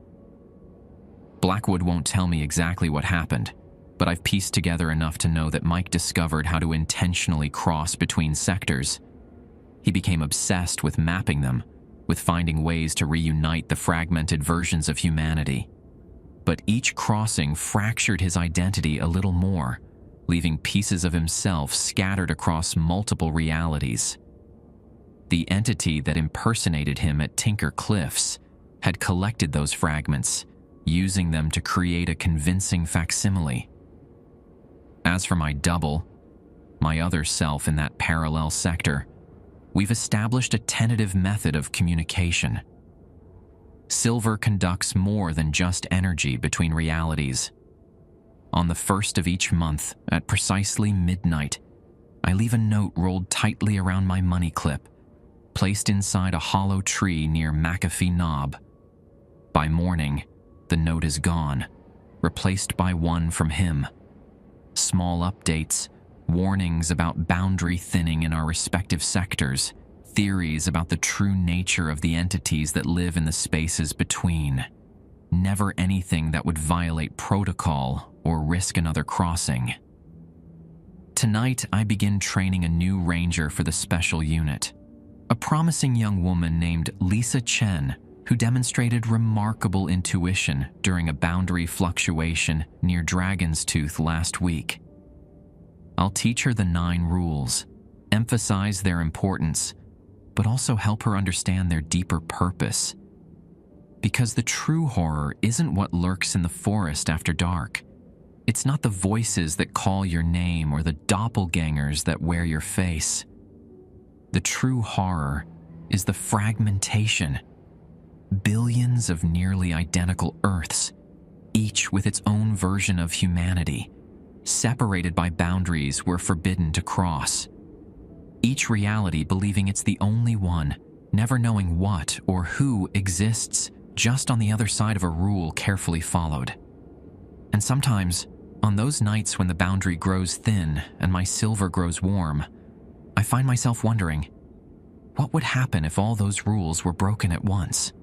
Blackwood won't tell me exactly what happened, but I've pieced together enough to know that Mike discovered how to intentionally cross between sectors. He became obsessed with mapping them, with finding ways to reunite the fragmented versions of humanity. But each crossing fractured his identity a little more, leaving pieces of himself scattered across multiple realities. The entity that impersonated him at Tinker Cliffs had collected those fragments, using them to create a convincing facsimile. As for my double, my other self in that parallel sector, we've established a tentative method of communication. Silver conducts more than just energy between realities. On the 1st of each month, at precisely midnight, I leave a note rolled tightly around my money clip, placed inside a hollow tree near McAfee Knob. By morning, the note is gone, replaced by one from him. Small updates, warnings about boundary thinning in our respective sectors, theories about the true nature of the entities that live in the spaces between. Never anything that would violate protocol or risk another crossing. Tonight, I begin training a new ranger for the special unit, a promising young woman named Lisa Chen, who demonstrated remarkable intuition during a boundary fluctuation near Dragon's Tooth last week. I'll teach her the 9 rules, emphasize their importance, but also help her understand their deeper purpose. Because the true horror isn't what lurks in the forest after dark. It's not the voices that call your name or the doppelgangers that wear your face. The true horror is the fragmentation. Billions of nearly identical Earths, each with its own version of humanity, separated by boundaries we're forbidden to cross. Each reality believing it's the only one, never knowing what or who exists just on the other side of a rule carefully followed. And sometimes, on those nights when the boundary grows thin and my silver grows warm, I find myself wondering, what would happen if all those rules were broken at once?